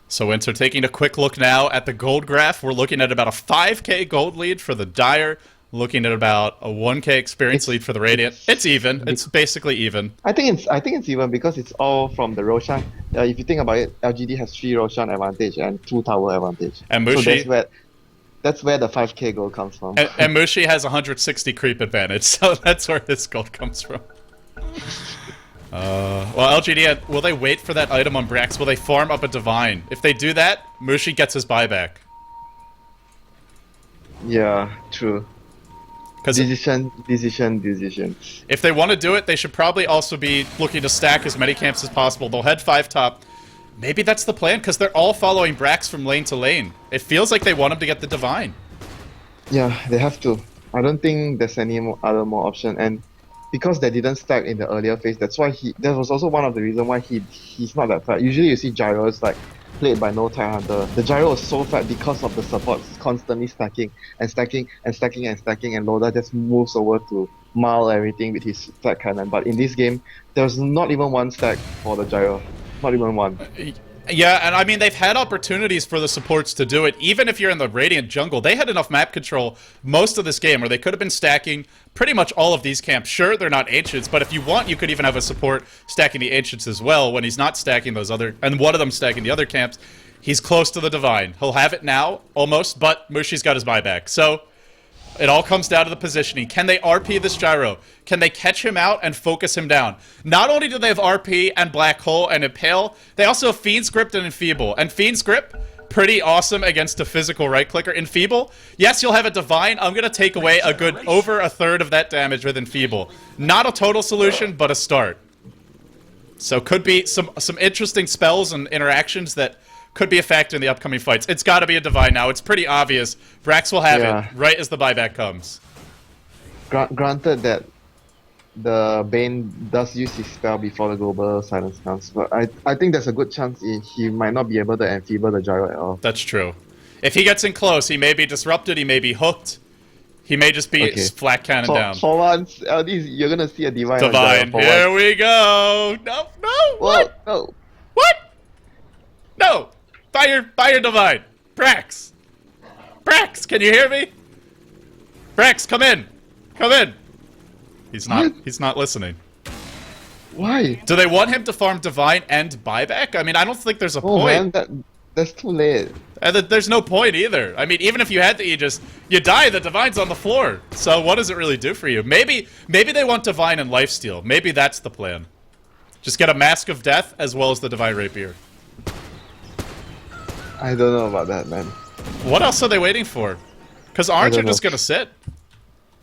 So Winter taking a quick look now at the gold graph. We're looking at about a 5k gold lead for the Dire. Looking at about a 1k experience lead for the Radiant. It's even. It's basically even. I think it's even because it's all from the Roshan. If you think about it, LGD has 3 Roshan advantage and 2 tower advantage. And Mushi, so that's where the 5k gold comes from. And Mushi has 160 creep advantage, so that's where this gold comes from. Well, LGD, will they wait for that item on Brax? Will they farm up a Divine? If they do that, Mushi gets his buyback. Yeah, true. Decision. If they want to do it, they should probably also be looking to stack as many camps as possible. They'll head 5 top. Maybe that's the plan, because they're all following Brax from lane to lane. It feels like they want him to get the Divine. Yeah, they have to. I don't think there's any other more option. And because they didn't stack in the earlier phase, that's why that was also one of the reasons why he's not that fat. Usually you see gyros like played by no tag hunter. The gyro was so fat because of the supports constantly stacking and stacking and stacking and stacking, and Loda just moves over to maul everything with his flat cannon. But in this game, there's not even one stack for the gyro. Not even one. Yeah, and I mean, they've had opportunities for the supports to do it. Even if you're in the Radiant jungle, they had enough map control most of this game where they could have been stacking pretty much all of these camps. Sure, they're not Ancients, but if you want, you could even have a support stacking the Ancients as well when he's not stacking those other... And one of them stacking the other camps. He's close to the Divine. He'll have it now, almost, but Mushi's got his buyback. So... it all comes down to the positioning. Can they RP this Gyro? Can they catch him out and focus him down? Not only do they have RP and Black Hole and Impale, they also have Fiend's Grip and Enfeeble. And Fiend's Grip, pretty awesome against a physical right-clicker. Enfeeble, yes, you'll have a Divine. I'm going to take away a good over a third of that damage with Enfeeble. Not a total solution, but a start. So could be some interesting spells and interactions that... could be a factor in the upcoming fights. It's got to be a Divine now. It's pretty obvious. Brax will have it right as the buyback comes. Granted that the Bane does use his spell before the global silence comes, but I think there's a good chance he might not be able to enfeeble the Gyro at all. That's true. If he gets in close, he may be disrupted, he may be hooked. He may just be flat cannon down. For once, LD, you're gonna see a Divine. Divine, here we go! No, what? No. What? No! Buy your Divine! Brax! Brax, can you hear me? Brax, come in! Come in! He's not listening. Why? Do they want him to farm Divine and buyback? I mean, I don't think there's a point. Man, that's too late. And there's no point either. I mean, even if you had the Aegis, you die, the Divine's on the floor. So what does it really do for you? Maybe they want Divine and Lifesteal. Maybe that's the plan. Just get a Mask of Death as well as the Divine Rapier. I don't know about that, man. What else are they waiting for? Because Orange are just gonna sit.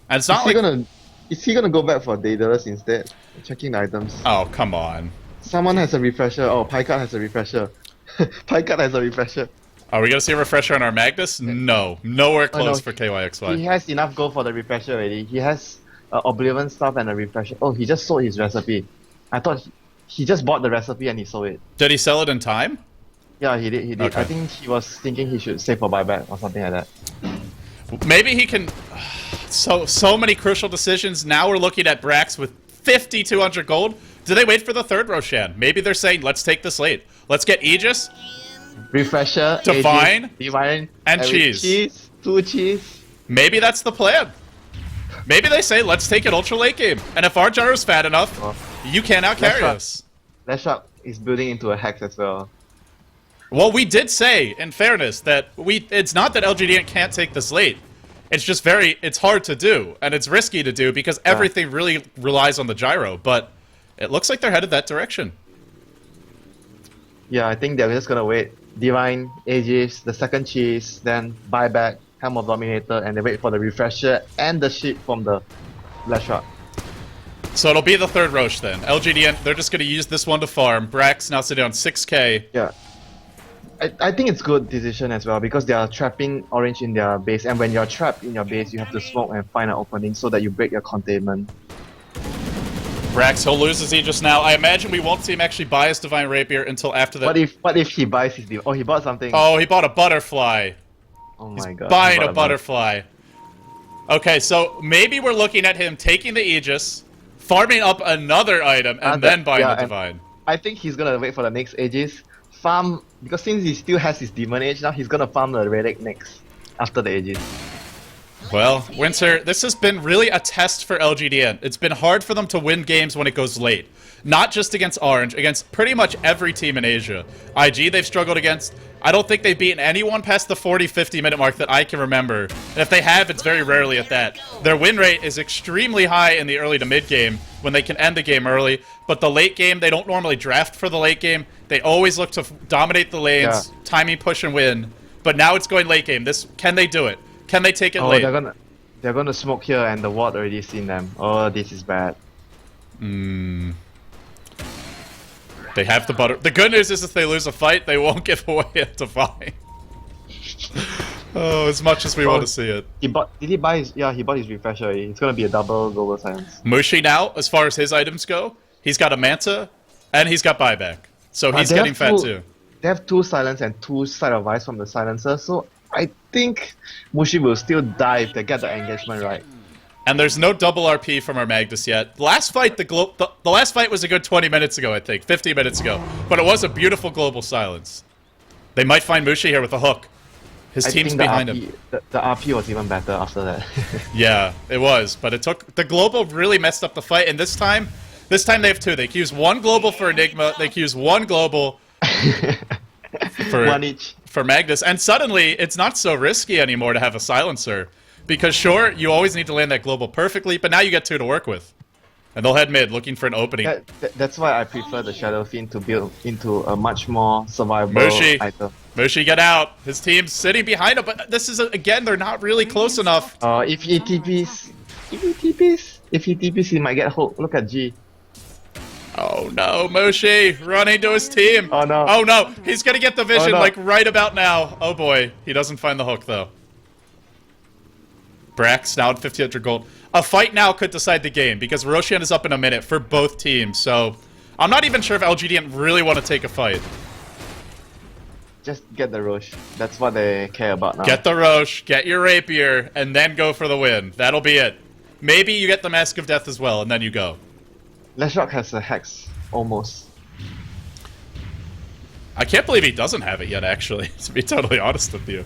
And it's not like... Is he gonna go back for Daedalus instead? Checking the items. Oh, come on. Someone has a refresher. Oh, Pycard has a refresher. Pycard has a refresher. Are we gonna see a refresher on our Magnus? No. Nowhere close for KYXY. He has enough gold for the refresher already. He has Oblivion stuff and a refresher. Oh, he just sold his recipe. I thought he just bought the recipe and he sold it. Did he sell it in time? Yeah, he did. Okay. I think he was thinking he should save for buyback or something like that. Maybe he can... So many crucial decisions. Now we're looking at Brax with 5,200 gold. Do they wait for the third Roshan? Maybe they're saying, let's take this late. Let's get Aegis, refresher, Divine, Divine, and cheese. 2 cheese. Maybe that's the plan. Maybe they say, let's take it ultra late game. And if our Gyro's fat enough, you can't outcarry us. Leshak is building into a hex as well. Well, we did say, in fairness, that it's not that LGD can't take this late. It's just it's hard to do, and it's risky to do because everything really relies on the Gyro, but it looks like they're headed that direction. Yeah, I think they're just gonna wait. Divine, Aegis, the second cheese, then buyback, Helm of Dominator, and they wait for the refresher and the shit from the Leshak. So it'll be the third Roche then. LGD, they're just gonna use this one to farm. Brax now sitting on 6k. Yeah. I think it's good decision as well because they are trapping Orange in their base, and when you're trapped in your base, you have to smoke and find an opening so that you break your containment. Brax, he'll lose his Aegis now. I imagine we won't see him actually buy his Divine Rapier until after that. What if he buys his Oh, he bought something. Oh, he bought a butterfly. Oh my god. Buying a butterfly. Okay, so maybe we're looking at him taking the Aegis, farming up another item, and then buying the Divine. I think he's gonna wait for the next Aegis. Farm, because since he still has his Demon Age now, he's gonna farm the Relic next, after the Aegis. Well, Winter, this has been really a test for LGDN. It's been hard for them to win games when it goes late. Not just against Orange, against pretty much every team in Asia. IG they've struggled against. I don't think they've beaten anyone past the 40-50 minute mark that I can remember. And if they have, it's very rarely at that. Their win rate is extremely high in the early to mid game when they can end the game early. But the late game, they don't normally draft for the late game. They always look to dominate the lanes, timing, push, and win. But now it's going late game. Can they do it? Can they take it late? They're gonna smoke here, and the ward already seen them. Oh, this is bad. They have the butter. The good news is if they lose a fight, they won't give away a Divine. Oh, as much as we want to see it. Did he buy his... Yeah, he bought his refresher already. It's gonna be a double global silence. Mushi now, as far as his items go, he's got a Manta, and he's got buyback. So he's getting fat too. They have 2 silence and 2 side of ice from the silencer, so I think Mushi will still die if they get the engagement right. And there's no double RP from our Magnus yet. The last fight, the last fight was a good 20 minutes ago, I think. 15 minutes ago. But it was a beautiful global silence. They might find Mushi here with a hook. His team's behind him. The RP was even better after that. Yeah, it was. But it took... The global really messed up the fight. And this time they have two. They can use one global for Enigma. They can use one global for, one each. For Magnus. And suddenly, it's not so risky anymore to have a silencer. Because sure, you always need to land that global perfectly, but now you get two to work with. And they'll head mid, looking for an opening. That's why I prefer the Shadow Fiend to build into a much more survivable item. Mushi, get out! His team's sitting behind him, but this is, again, they're not really close enough. If he TPs, he might get hooked. Look at G. Oh no, Mushi, running to his team. Oh no. Oh no, he's gonna get the vision no. like right about now. Oh boy, he doesn't find the hook though. Brax now at 1500 gold. A fight now could decide the game because Roshan is up in a minute for both teams. So I'm not even sure if LGD really want to take a fight. Just get the Roche. That's what they care about now. Get the Roche, get your Rapier, and then go for the win. That'll be it. Maybe you get the Mask of Death as well, and then you go. Leshrock has a Hex, almost. I can't believe he doesn't have it yet, actually, to be totally honest with you.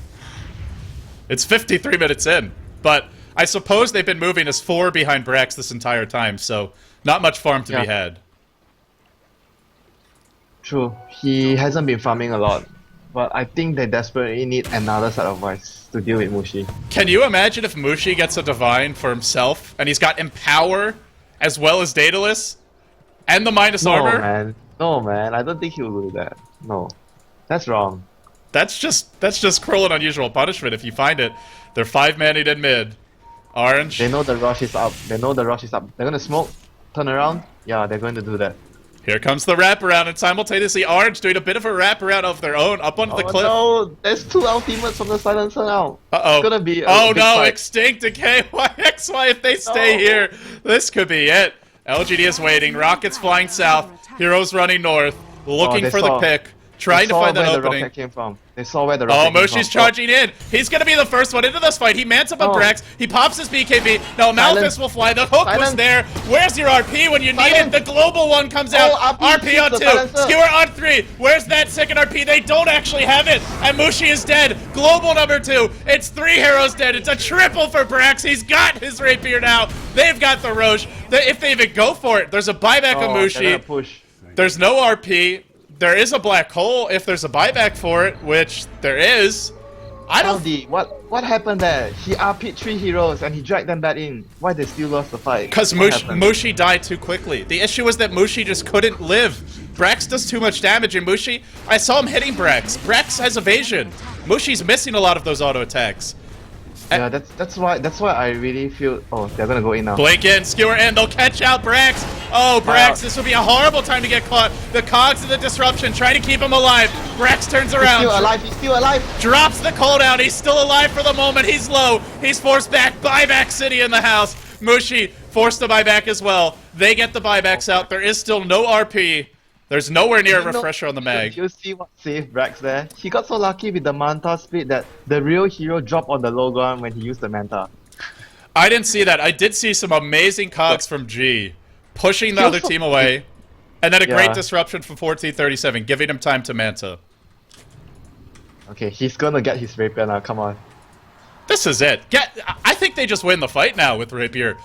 It's 53 minutes in. But I suppose they've been moving as 4 behind Brax this entire time, so not much farm to be had. True. He hasn't been farming a lot, but I think they desperately need another set of Vice to deal with Mushi. Can you imagine if Mushi gets a Divine for himself, and he's got Empower, as well as Daedalus, and the minus armor? Man. No, man. I don't think he will do that. No. That's wrong. That's just cruel and unusual punishment if you find it. They're 5-manning in mid. Orange. They know the rush is up. They're gonna smoke, turn around. Yeah, they're going to do that. Here comes the wraparound, and simultaneously Orange doing a bit of a wraparound of their own up onto the cliff. Oh no, there's 2 ultimates from the silencer now. Uh-oh. It's gonna be a oh big no, fight. Extinct and KYXY if they stay here. This could be it. LGD is waiting. Rockets flying south. Heroes running north. Looking for the pick. Trying to find that opening. They saw where the rocket came from. They saw where the rocket came from. Mushi's charging in. He's going to be the first one into this fight. He mans up on Brax. He pops his BKB. Now Malthus will fly. The hook was there. Where's your RP when you need it? The global one comes out. RP on 2. Skewer on 3. Where's that second RP? They don't actually have it. And Mushi is dead. Global number 2. It's 3 heroes dead. It's a triple for Brax. He's got his Rapier now. They've got the Roche. If they even go for it, there's a buyback of Mushi. There's no RP. There is a black hole if there's a buyback for it, which there is. I don't. LD, what happened there? He RP'd 3 heroes and he dragged them back in. Why they still lost the fight? Because Mushi died too quickly. The issue was that Mushi just couldn't live. Brax does too much damage, and Mushi, I saw him hitting Brax. Brax has evasion. Mushi's missing a lot of those auto attacks. Yeah, that's why I really feel. Oh, they're gonna go in now. Blink in, skewer in, they'll catch out Brax. Oh, Brax, this would be a horrible time to get caught. The cogs of the disruption, trying to keep him alive. Brax turns around. He's still alive. Drops the cooldown. He's still alive for the moment. He's low. He's forced back. Buyback City in the house. Mushi forced to buy back as well. They get the buybacks out. There is still no RP. There's nowhere near a refresher on the mag. You see what saved Brax there? He got so lucky with the Manta split that the real hero dropped on the low ground when he used the Manta. I didn't see that. I did see some amazing cogs from G, pushing the other team away, and then a great disruption from 1437, giving him time to Manta. Okay, he's gonna get his Rapier now, come on. This is it. I think they just win the fight now with Rapier.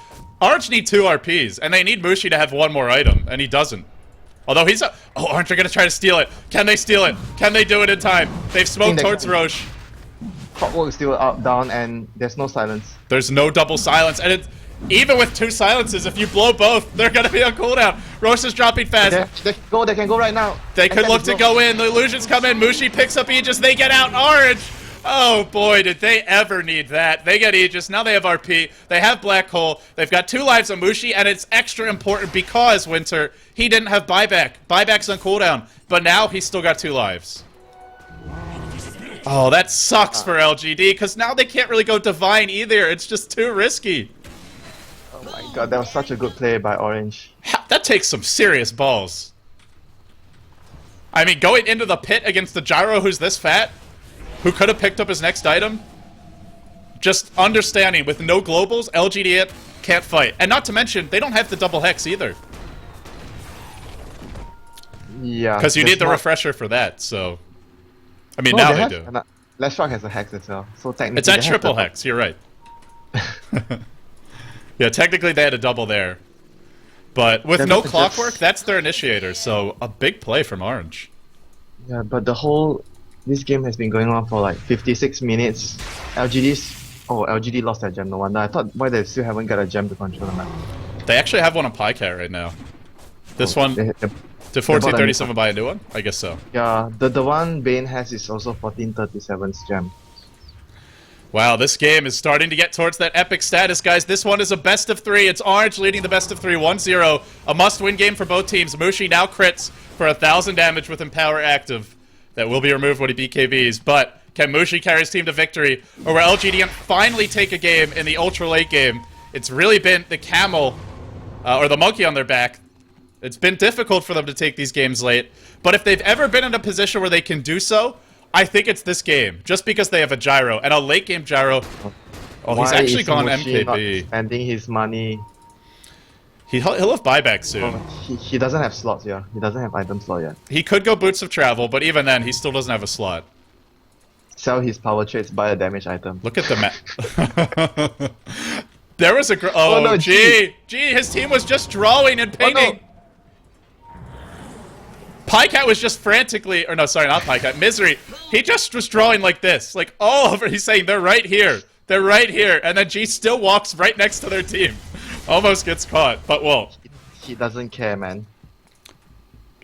Orange need 2 RPs, and they need Mushi to have 1 more item, and he doesn't. Although he's a... Oh, Orange are going to try to steal it. Can they steal it? Can they do it in time? They've smoked towards Roche. Clockwork is still up, down, and there's no silence. There's no double silence, and even with 2 silences, if you blow both, they're going to be on cooldown. Roche is dropping fast. They can go right now. They could look to go in. The illusions come in. Mushi picks up Aegis. They get out. Orange. Oh boy, did they ever need that. They get Aegis, now they have RP, they have Black Hole, they've got 2 lives on Mushi, and it's extra important because, Winter, he didn't have buyback. Buyback's on cooldown, but now he's still got 2 lives. Oh, that sucks for LGD, because now they can't really go Divine either, it's just too risky. Oh my god, that was such a good play by Orange. That takes some serious balls. I mean, going into the pit against the Gyro who's this fat, who could have picked up his next item? Just understanding, with no globals, LGD can't fight. And not to mention, they don't have the double hex either. Yeah. Because you there's need the not- refresher for that, so... I mean, No, now they they have do. Last Rock has a hex as well, so technically It's at they have triple the- hex, you're right. Yeah, technically they had a double there. But with They're no not just- clockwork, that's their initiator, so a big play from Orange. Yeah, but this game has been going on for like 56 minutes. LGD lost their gem, no wonder. I thought why they still haven't got a gem to control the map. They actually have one on Pycat right now. This one, They- did they bought a new 1437 buy a new one? I guess so. Yeah, the one Bane has is also 1437's gem. Wow, this game is starting to get towards that epic status, guys. This one is a best of 3. It's Orange leading the best of 3, 1-0. A must-win game for both teams. Mushi now crits for 1,000 damage with Empower active. That will be removed when he BKBs. But can Mushi carry his team to victory? Or will LGD finally take a game in the ultra late game? It's really been the camel, or the monkey on their back. It's been difficult for them to take these games late. But if they've ever been in a position where they can do so, I think it's this game, just because they have a gyro, and a late game gyro. Oh, he's Why actually is gone Mushi not MKB. spending his money? He'll have buyback soon. He doesn't have slots, yeah. He doesn't have item slot yet. He could go Boots of Travel, but even then, he still doesn't have a slot. Sell his power traits, buy a damage item. Look at the map. There was a Oh, no, gee, his team was just drawing and painting. Pycat was just frantically, or no, sorry, not Pycat, Misery. He just was drawing like this, like all over. He's saying they're right here, and then G still walks right next to their team, almost gets caught, but won't. He doesn't care, man.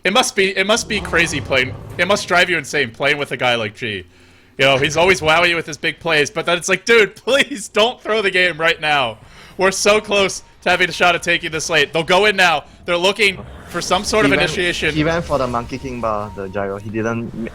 It must be crazy playing. It must drive you insane playing with a guy like G. You know, he's always wowing you with his big plays, but then it's like, dude, please don't throw the game right now. We're so close to having a shot at taking this late. They'll go in now. They're looking for some sort of initiation. He went for the Monkey King bar, the gyro. He didn't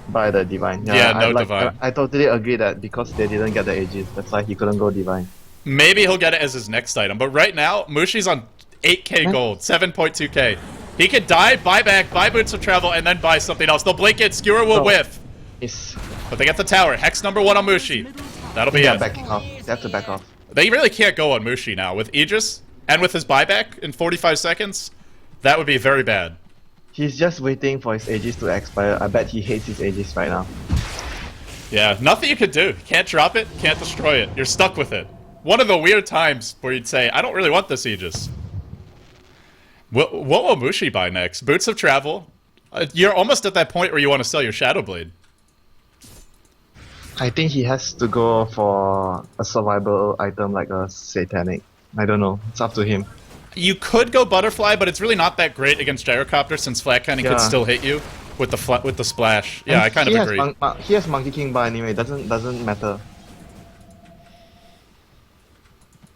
buy the divine. Yeah, no divine. I totally agree that because they didn't get the Aegis, that's why he couldn't go divine. Maybe he'll get it as his next item, but right now, Mushi's on 8k gold, 7.2k. He could die, buy back, buy Boots of Travel, and then buy something else. They'll blink it, Skewer will whiff. It's But they get the tower. Hex number 1 on Mushi. That'll be yeah, it. backing off. They have to back off. They really can't go on Mushi now. With Aegis, and with his buyback in 45 seconds, that would be very bad. He's just waiting for his Aegis to expire. I bet he hates his Aegis right now. Yeah, nothing you could do. Can't drop it, can't destroy it. You're stuck with it. One of the weird times where you'd say, I don't really want this Aegis. What will Mushi buy next? Boots of Travel? You're almost at that point where you want to sell your Shadow Blade. I think he has to go for a survival item like a Satanic. I don't know. It's up to him. You could go Butterfly, but it's really not that great against Gyrocopter since Flat Cannon could Yeah. still hit you with the splash. Yeah, And I kind of agree. He has Monkey King bar anyway. Doesn't matter.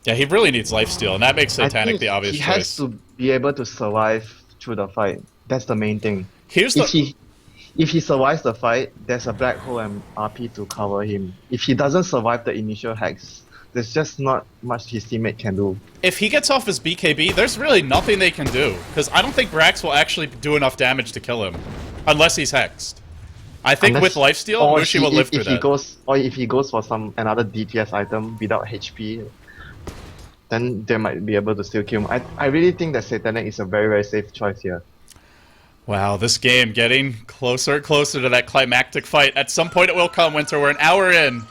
Yeah, he really needs lifesteal, and that makes I Satanic think the obvious he choice. has to be able to survive through the fight. That's the main thing. Here's If he survives the fight, there's a black hole and RP to cover him. If he doesn't survive the initial hex, there's just not much his teammate can do. If he gets off his BKB, there's really nothing they can do. Because I don't think Brax will actually do enough damage to kill him. Unless he's hexed. I think with lifesteal, Mushi will live through that. If he goes for another DPS item without HP, then they might be able to still kill him. I really think that Satanic is a very, very safe choice here. Wow, this game getting closer and closer to that climactic fight. At some point it will come, Winter. We're an hour in.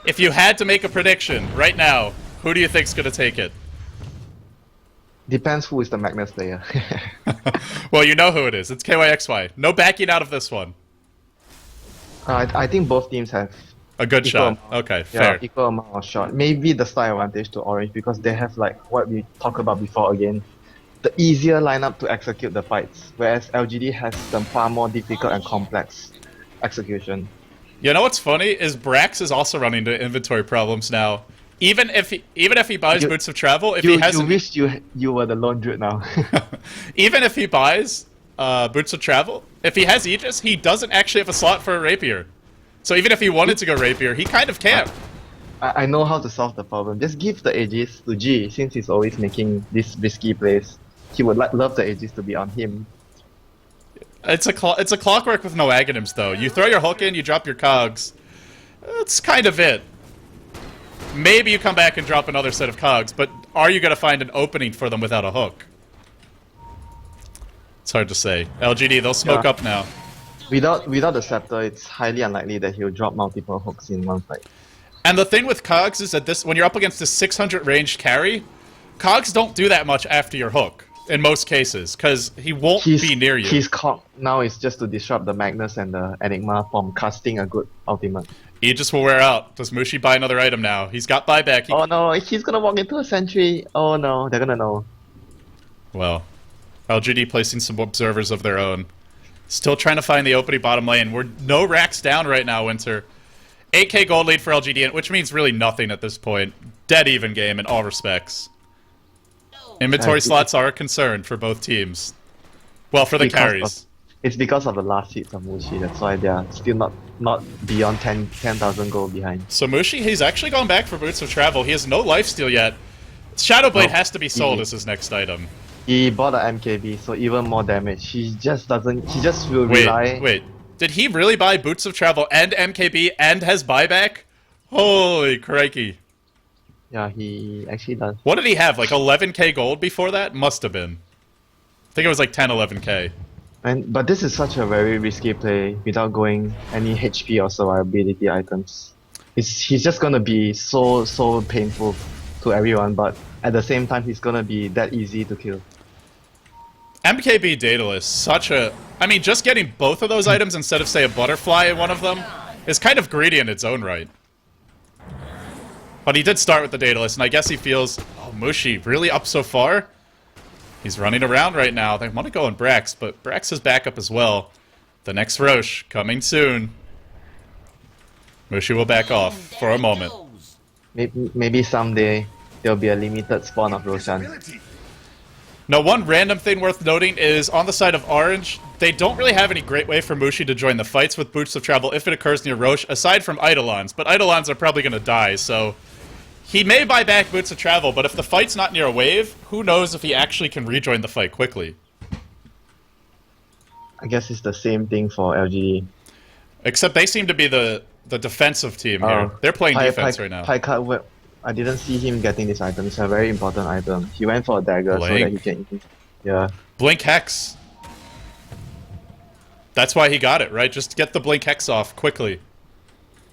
If you had to make a prediction right now, who do you think's going to take it? Depends who is the Magnus player. Well, you know who it is. It's KYXY. No backing out of this one. I think both teams have A good equal shot. amount- Okay, fair. equal amount of shot. Maybe the style advantage to Orange because they have like what we talked about before again. The easier lineup to execute the fights, whereas LGD has the far more difficult and complex execution. You know what's funny is Brax is also running into inventory problems now. Even if he buys Boots of Travel, if he You hasn't, wish you were the lone druid now. even if he buys Boots of Travel, if he has Aegis, he doesn't actually have a slot for a Rapier. So even if he wanted to go Rapier, he kind of can't. I know how to solve the problem. Just give the Aegis to G, since he's always making these risky plays. He would love the Aegis to be on him. It's a clockwork with no Aghanims, though. You throw your hook in, you drop your cogs. That's kind of it. Maybe you come back and drop another set of cogs, but are you going to find an opening for them without a hook? It's hard to say. LGD, they'll smoke up now. Without the scepter, it's highly unlikely that he'll drop multiple hooks in one fight. And the thing with Cogs is that when you're up against this 600 ranged carry, Cogs don't do that much after your hook, in most cases, because he won't be near you. His cog now is just to disrupt the Magnus and the Enigma from casting a good ultimate. Aegis will wear out. Does Mushi buy another item now? He's got buyback. Oh no, he's gonna walk into a sentry. Oh no, they're gonna know. Well, LGD placing some observers of their own. Still trying to find the opening bottom lane. We're no racks down right now, Winter. 8k gold lead for LGD, which means really nothing at this point. Dead even game in all respects. Inventory slots are a concern for both teams. Well, for the carries. It's because of the last hits of Mushi. That's why they are still not beyond 10,000 gold behind. So Mushi, he's actually gone back for Boots of Travel. He has no lifesteal yet. Shadowblade has to be sold as his next item. He bought an MKB, so even more damage. He just will rely... Wait. Did he really buy Boots of Travel and MKB and has buyback? Holy crikey. Yeah, he actually does. What did he have? Like 11k gold before that? Must have been. I think it was like 10, 11k. But this is such a very risky play without going any HP or survivability items. He's just gonna be so painful to everyone, but at the same time he's gonna be that easy to kill. MKB Daedalus, such a... I mean, just getting both of those items instead of, say, a butterfly in one of them is kind of greedy in its own right. But he did start with the Daedalus, and I guess he feels, oh, Mushi, really up so far? He's running around right now. They want to go on Brax, but Brax is back up as well. The next Roche, coming soon. Mushi will back off for a moment. Maybe someday there'll be a limited spawn of Roshan. Now, one random thing worth noting is, on the side of Orange, they don't really have any great way for Mushi to join the fights with Boots of Travel if it occurs near Roche, aside from Eidolons. But Eidolons are probably going to die, so... He may buy back Boots of Travel, but if the fight's not near a wave, who knows if he actually can rejoin the fight quickly. I guess it's the same thing for LGD. Except they seem to be the defensive team here. They're playing defense right now. I didn't see him getting this item. It's a very important item. He went for a dagger so that he can... Yeah. Blink Hex. That's why he got it, right? Just get the Blink Hex off quickly.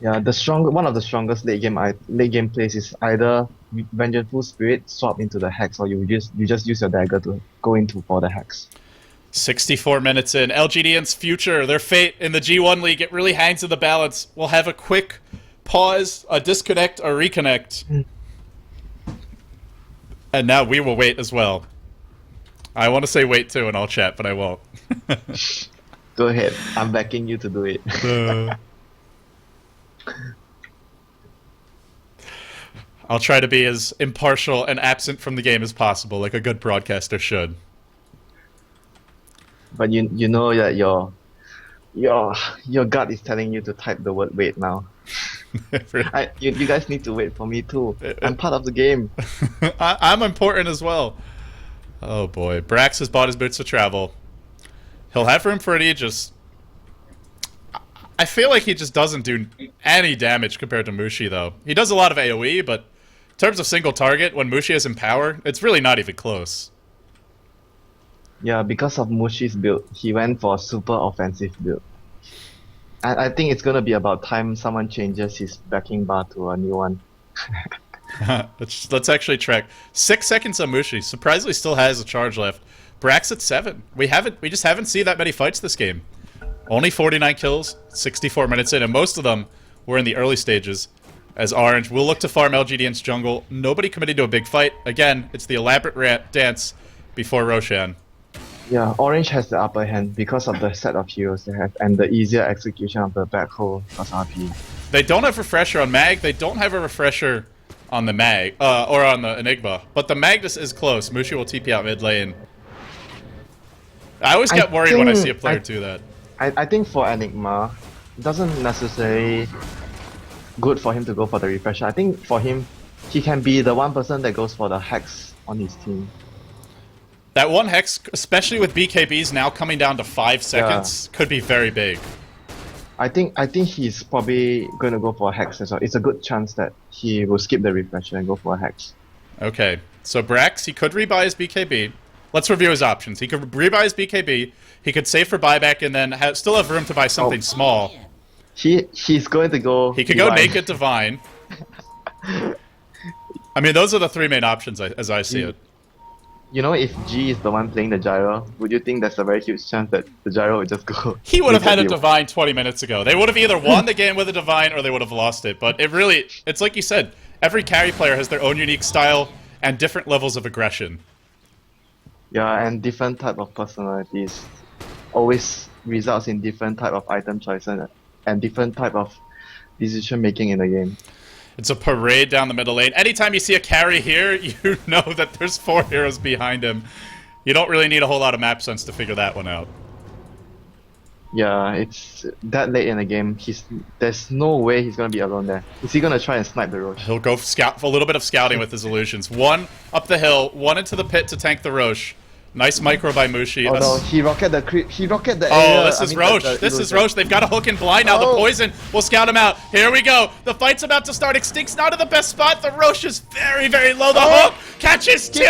Yeah, one of the strongest late game plays is either Vengeful Spirit swap into the Hex, or you just use your dagger to go into for the Hex. 64 minutes in. LGD.int's future, their fate in the G1 League, it really hangs in the balance. We'll have a quick pause, a disconnect, a reconnect. And now we will wait as well. I want to say wait too, and I'll chat, but I won't. Go ahead. I'm backing you to do it. I'll try to be as impartial and absent from the game as possible, like a good broadcaster should. But you know that your gut is telling you to type the word wait now. You guys need to wait for me too. I'm part of the game. I'm important as well. Oh boy. Brax has bought his Boots of Travel. He'll have room for an Aegis. I feel like he just doesn't do any damage compared to Mushi, though. He does a lot of AoE, but in terms of single target, when Mushi is in power, it's really not even close. Yeah, because of Mushi's build, he went for a super offensive build. And I think it's gonna be about time someone changes his backing bar to a new one. Let's actually track. 6 seconds on Mushi. Surprisingly still has a charge left. Brax at 7. We just haven't seen that many fights this game. Only 49 kills, 64 minutes in, and most of them were in the early stages. As Orange will look to farm LGD.int's jungle. Nobody committing to a big fight. Again, it's the elaborate dance before Roshan. Yeah, Orange has the upper hand because of the set of heroes they have and the easier execution of the backhoe plus RP. They don't have Refresher on Mag. They don't have a Refresher on the Mag, or on the Enigma. But the Magnus is close. Mushi will TP out mid lane. I always get worried when I see a player do that. I think for Enigma, it doesn't necessarily good for him to go for the Refresher. I think for him, he can be the one person that goes for the Hex on his team. That one Hex, especially with BKBs now coming down to 5 seconds, could be very big. I think he's probably going to go for a Hex as well. It's a good chance that he will skip the Refresher and go for a Hex. Okay, so Brax, he could rebuy his BKB. Let's review his options. He could rebuy his BKB, he could save for buyback, and then still have room to buy something small. He's going to go. He could go Naked Divine. I mean, those are the three main options as I see it. You know, if G is the one playing the gyro, would you think there's a very huge chance that the gyro would just go? He would have had a Divine 20 minutes ago. They would have either won the game with a Divine or they would have lost it. But it's like you said, every carry player has their own unique style and different levels of aggression. Yeah, and different type of personalities always results in different type of item choices and different type of decision making in the game. It's a parade down the middle lane. Anytime you see a carry here, you know that there's 4 heroes behind him. You don't really need a whole lot of map sense to figure that one out. Yeah, it's that late in the game. There's no way he's gonna be alone there. Is he gonna try and snipe the Roche? He'll go scout for a little bit of scouting with his illusions. One up the hill, one into the pit to tank the Roche. Nice micro by Mushi. Oh no, he rocket the creep. He rocket the Oh, area. this is Roche. This is Roche. They've got a hook and blind now. The poison will scout him out. Here we go. The fight's about to start. Extinct's not in the best spot. The Roche is very, very low. The hook catches 2.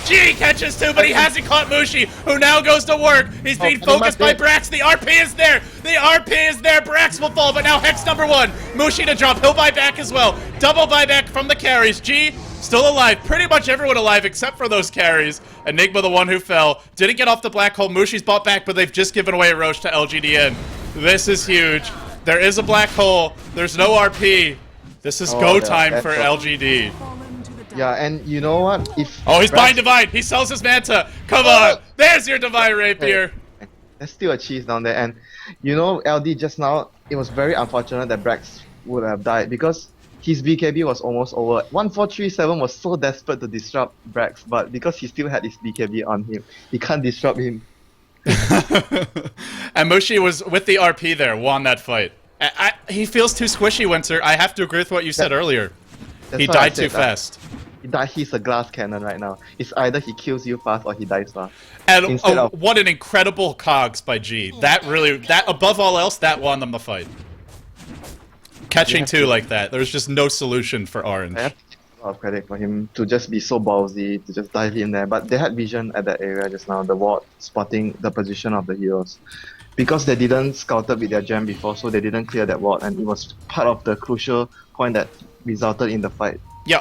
G catches 2, but he hasn't caught Mushi, who now goes to work. He's being focused by Brax. The RP is there. The RP is there. Brax will fall, but now Hex number 1. Mushi to drop. He'll buy back as well. Double buyback from the carries. G still alive. Pretty much everyone alive except for those carries. Enigma, the one who fell. Didn't get off the black hole. Mushi's bought back, but they've just given away a Roche to LGD.int. This is huge. There is a black hole. There's no RP. This is go time for LGD. Yeah, and you know what? Oh, he's buying Divine. He sells his Manta. Come on. There's your Divine Rapier. There's still a cheese down there. And you know, LD just now, it was very unfortunate that Brax would have died because his BKB was almost over. 1437 was so desperate to disrupt Brax, but because he still had his BKB on him, he can't disrupt him. And Mushi was with the RP there, won that fight. He feels too squishy, Winter. I have to agree with what you said earlier. He died too fast. He's a glass cannon right now. It's either he kills you fast or he dies fast. And what an incredible cogs by G. That above all else, that won them the fight. Catching 2 like that, there's just no solution for Orange. I have to give a lot of credit for him to just be so ballsy, to just dive in there. But they had vision at that area just now, the ward, spotting the position of the heroes. Because they didn't scouted with their gem before, so they didn't clear that ward, and it was part of the crucial point that resulted in the fight. Yeah,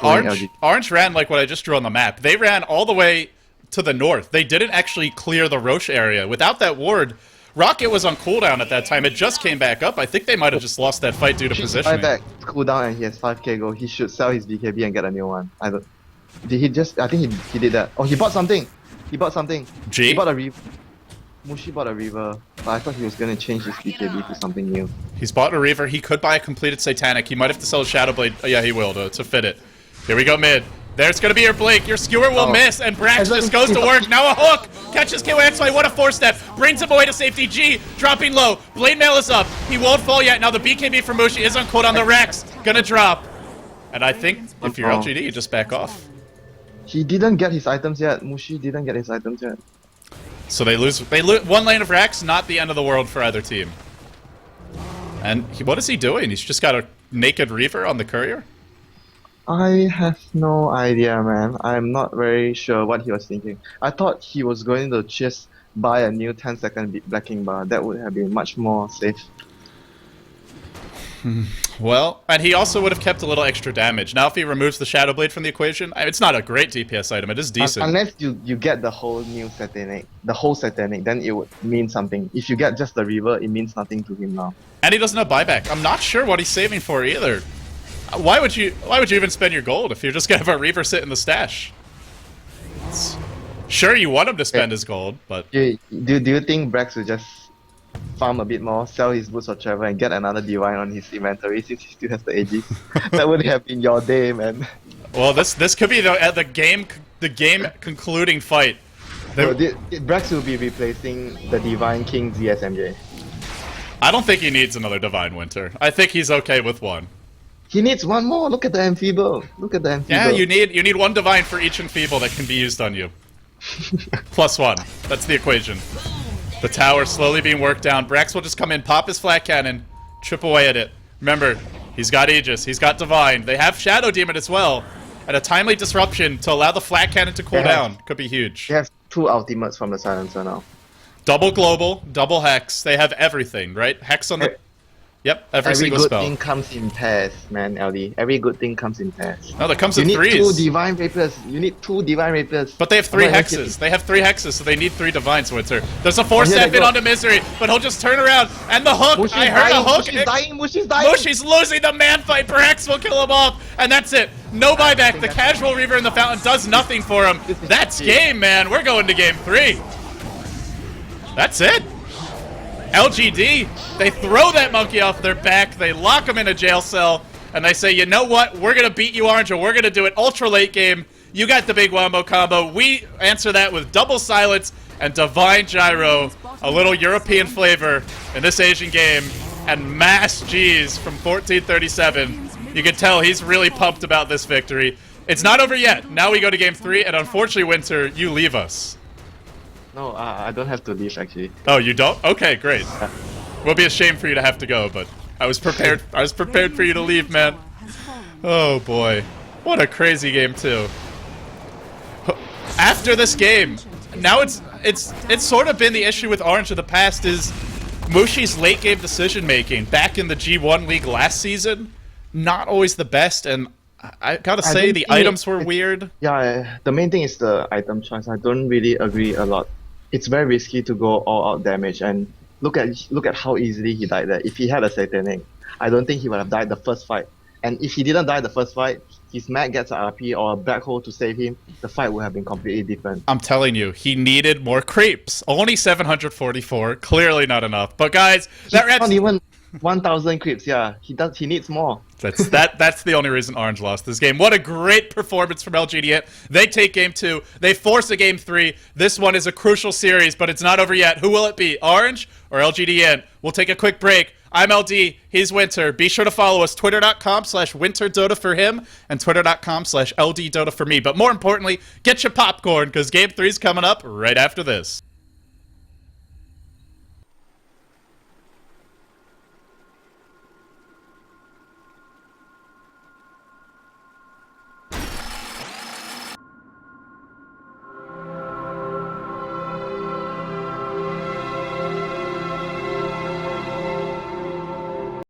Orange ran like what I just drew on the map. They ran all the way to the north. They didn't actually clear the Roche area. Without that ward, Rocket was on cooldown at that time. It just came back up. I think they might have just lost that fight due to positioning. Back cooldown and he has 5k gold. He should sell his BKB and get a new one. Did he just? I think he did that. Oh, he bought something. G? He bought a Reaver. Mushi bought a Reaver, but I thought he was gonna change his BKB to something new. He's bought a Reaver. He could buy a completed Satanic. He might have to sell a Shadow Blade. Oh, yeah, he will to fit it. Here we go mid. There's gonna be your Blake. Your skewer will miss, and Brax just goes to work. Now a hook! Catches KYXY, what a 4-step. Brings him away to safety. G, dropping low. Blade Mail is up. He won't fall yet. Now the BKB for Mushi is on cooldown. The Rex gonna drop. And I think if you're LGD, you just back off. He didn't get his items yet. Mushi didn't get his items yet. So they lose 1 lane of Rex, not the end of the world for either team. And what is he doing? He's just got a naked Reaver on the courier? I have no idea, man. I'm not very sure what he was thinking. I thought he was going to just buy a new 10-second blacking bar. That would have been much more safe. Well, and he also would have kept a little extra damage. Now if he removes the Shadow Blade from the equation, it's not a great DPS item, it is decent. Unless you get the whole new Satanic, then it would mean something. If you get just the Reaver, it means nothing to him now. And he doesn't have buyback. I'm not sure what he's saving for either. Why would you even spend your gold if you're just gonna have a Reaver sit in the stash? Sure, you want him to spend his gold, but do you think Brax will just farm a bit more, sell his Boots of Travel, and get another Divine on his inventory since he still has the Aegis? That would have been your day, man. Well, this could be the game concluding fight. Brax will be replacing the Divine King ZSMJ. I don't think he needs another Divine Winter. I think he's okay with one. He needs one more. Look at the Enfeeble. Yeah, you need 1 Divine for each Enfeeble that can be used on you. +1. That's the equation. The tower slowly being worked down. Brax will just come in, pop his flat cannon, chip away at it. Remember, he's got Aegis, he's got Divine. They have Shadow Demon as well. and a timely disruption to allow the flat cannon to cool Yeah. down could be huge. They have 2 ultimates from the silencer now. Double global, double hex. They have everything, right? Hex on the... Yep, every Every single good spell. thing comes in pairs, man, LD. Every good thing comes in pairs. No, that comes You in need threes. 2 divine rapiers. You need 2 divine rapiers. But they have 3 I'm not hexes. kidding. They have 3 hexes, so they need 3 divines, Winter. There's a 4-step here they in go. onto Misery, but he'll just turn around, and the hook! Mushi's I heard dying, a hook! Mushi's dying, Mushi's dying! Mushi's losing the man fight. Perhaps will kill him off, and that's it. No buyback. The casual Reaver in the fountain does nothing for him. That's game, man. We're going to game 3. That's it. LGD, they throw that monkey off their back, they lock him in a jail cell, and they say, you know what, we're going to beat you, Orange, and we're going to do it ultra late game. You got the big wombo combo. We answer that with double silence and divine gyro, a little European flavor in this Asian game, and mass G's from 1437. You can tell he's really pumped about this victory. It's not over yet. Now we go to game 3, and unfortunately, Winter, you leave us. No, I don't have to leave, actually. Oh, you don't? Okay, great. Will be a shame for you to have to go, but I was prepared. I was prepared for you to leave, man. Oh boy, what a crazy game too. After this game, now it's sort of been the issue with Orange of the past is Mushi's late game decision making back in the G1 League last season. Not always the best, and I gotta say don't the think items were weird. Yeah, the main thing is the item choice. I don't really agree a lot. It's very risky to go all out damage, and look at how easily he died there. If he had a Satanic, I don't think he would have died the first fight. And if he didn't die the first fight, his Mag gets an RP or a black hole to save him, the fight would have been completely different. I'm telling you, he needed more creeps. Only 744, clearly not enough. But guys, that He's wraps. not even 1,000 creeps. Yeah, he needs more. That's the only reason Orange lost this game. What a great performance from LGD.int. They take game 2. They force a game 3. This one is a crucial series, but it's not over yet. Who will it be? Orange or LGD.int? We'll take a quick break. I'm LD. He's Winter. Be sure to follow us. Twitter.com/WinterDota for him and Twitter.com/LDDota for me. But more importantly, get your popcorn because game 3 is coming up right after this.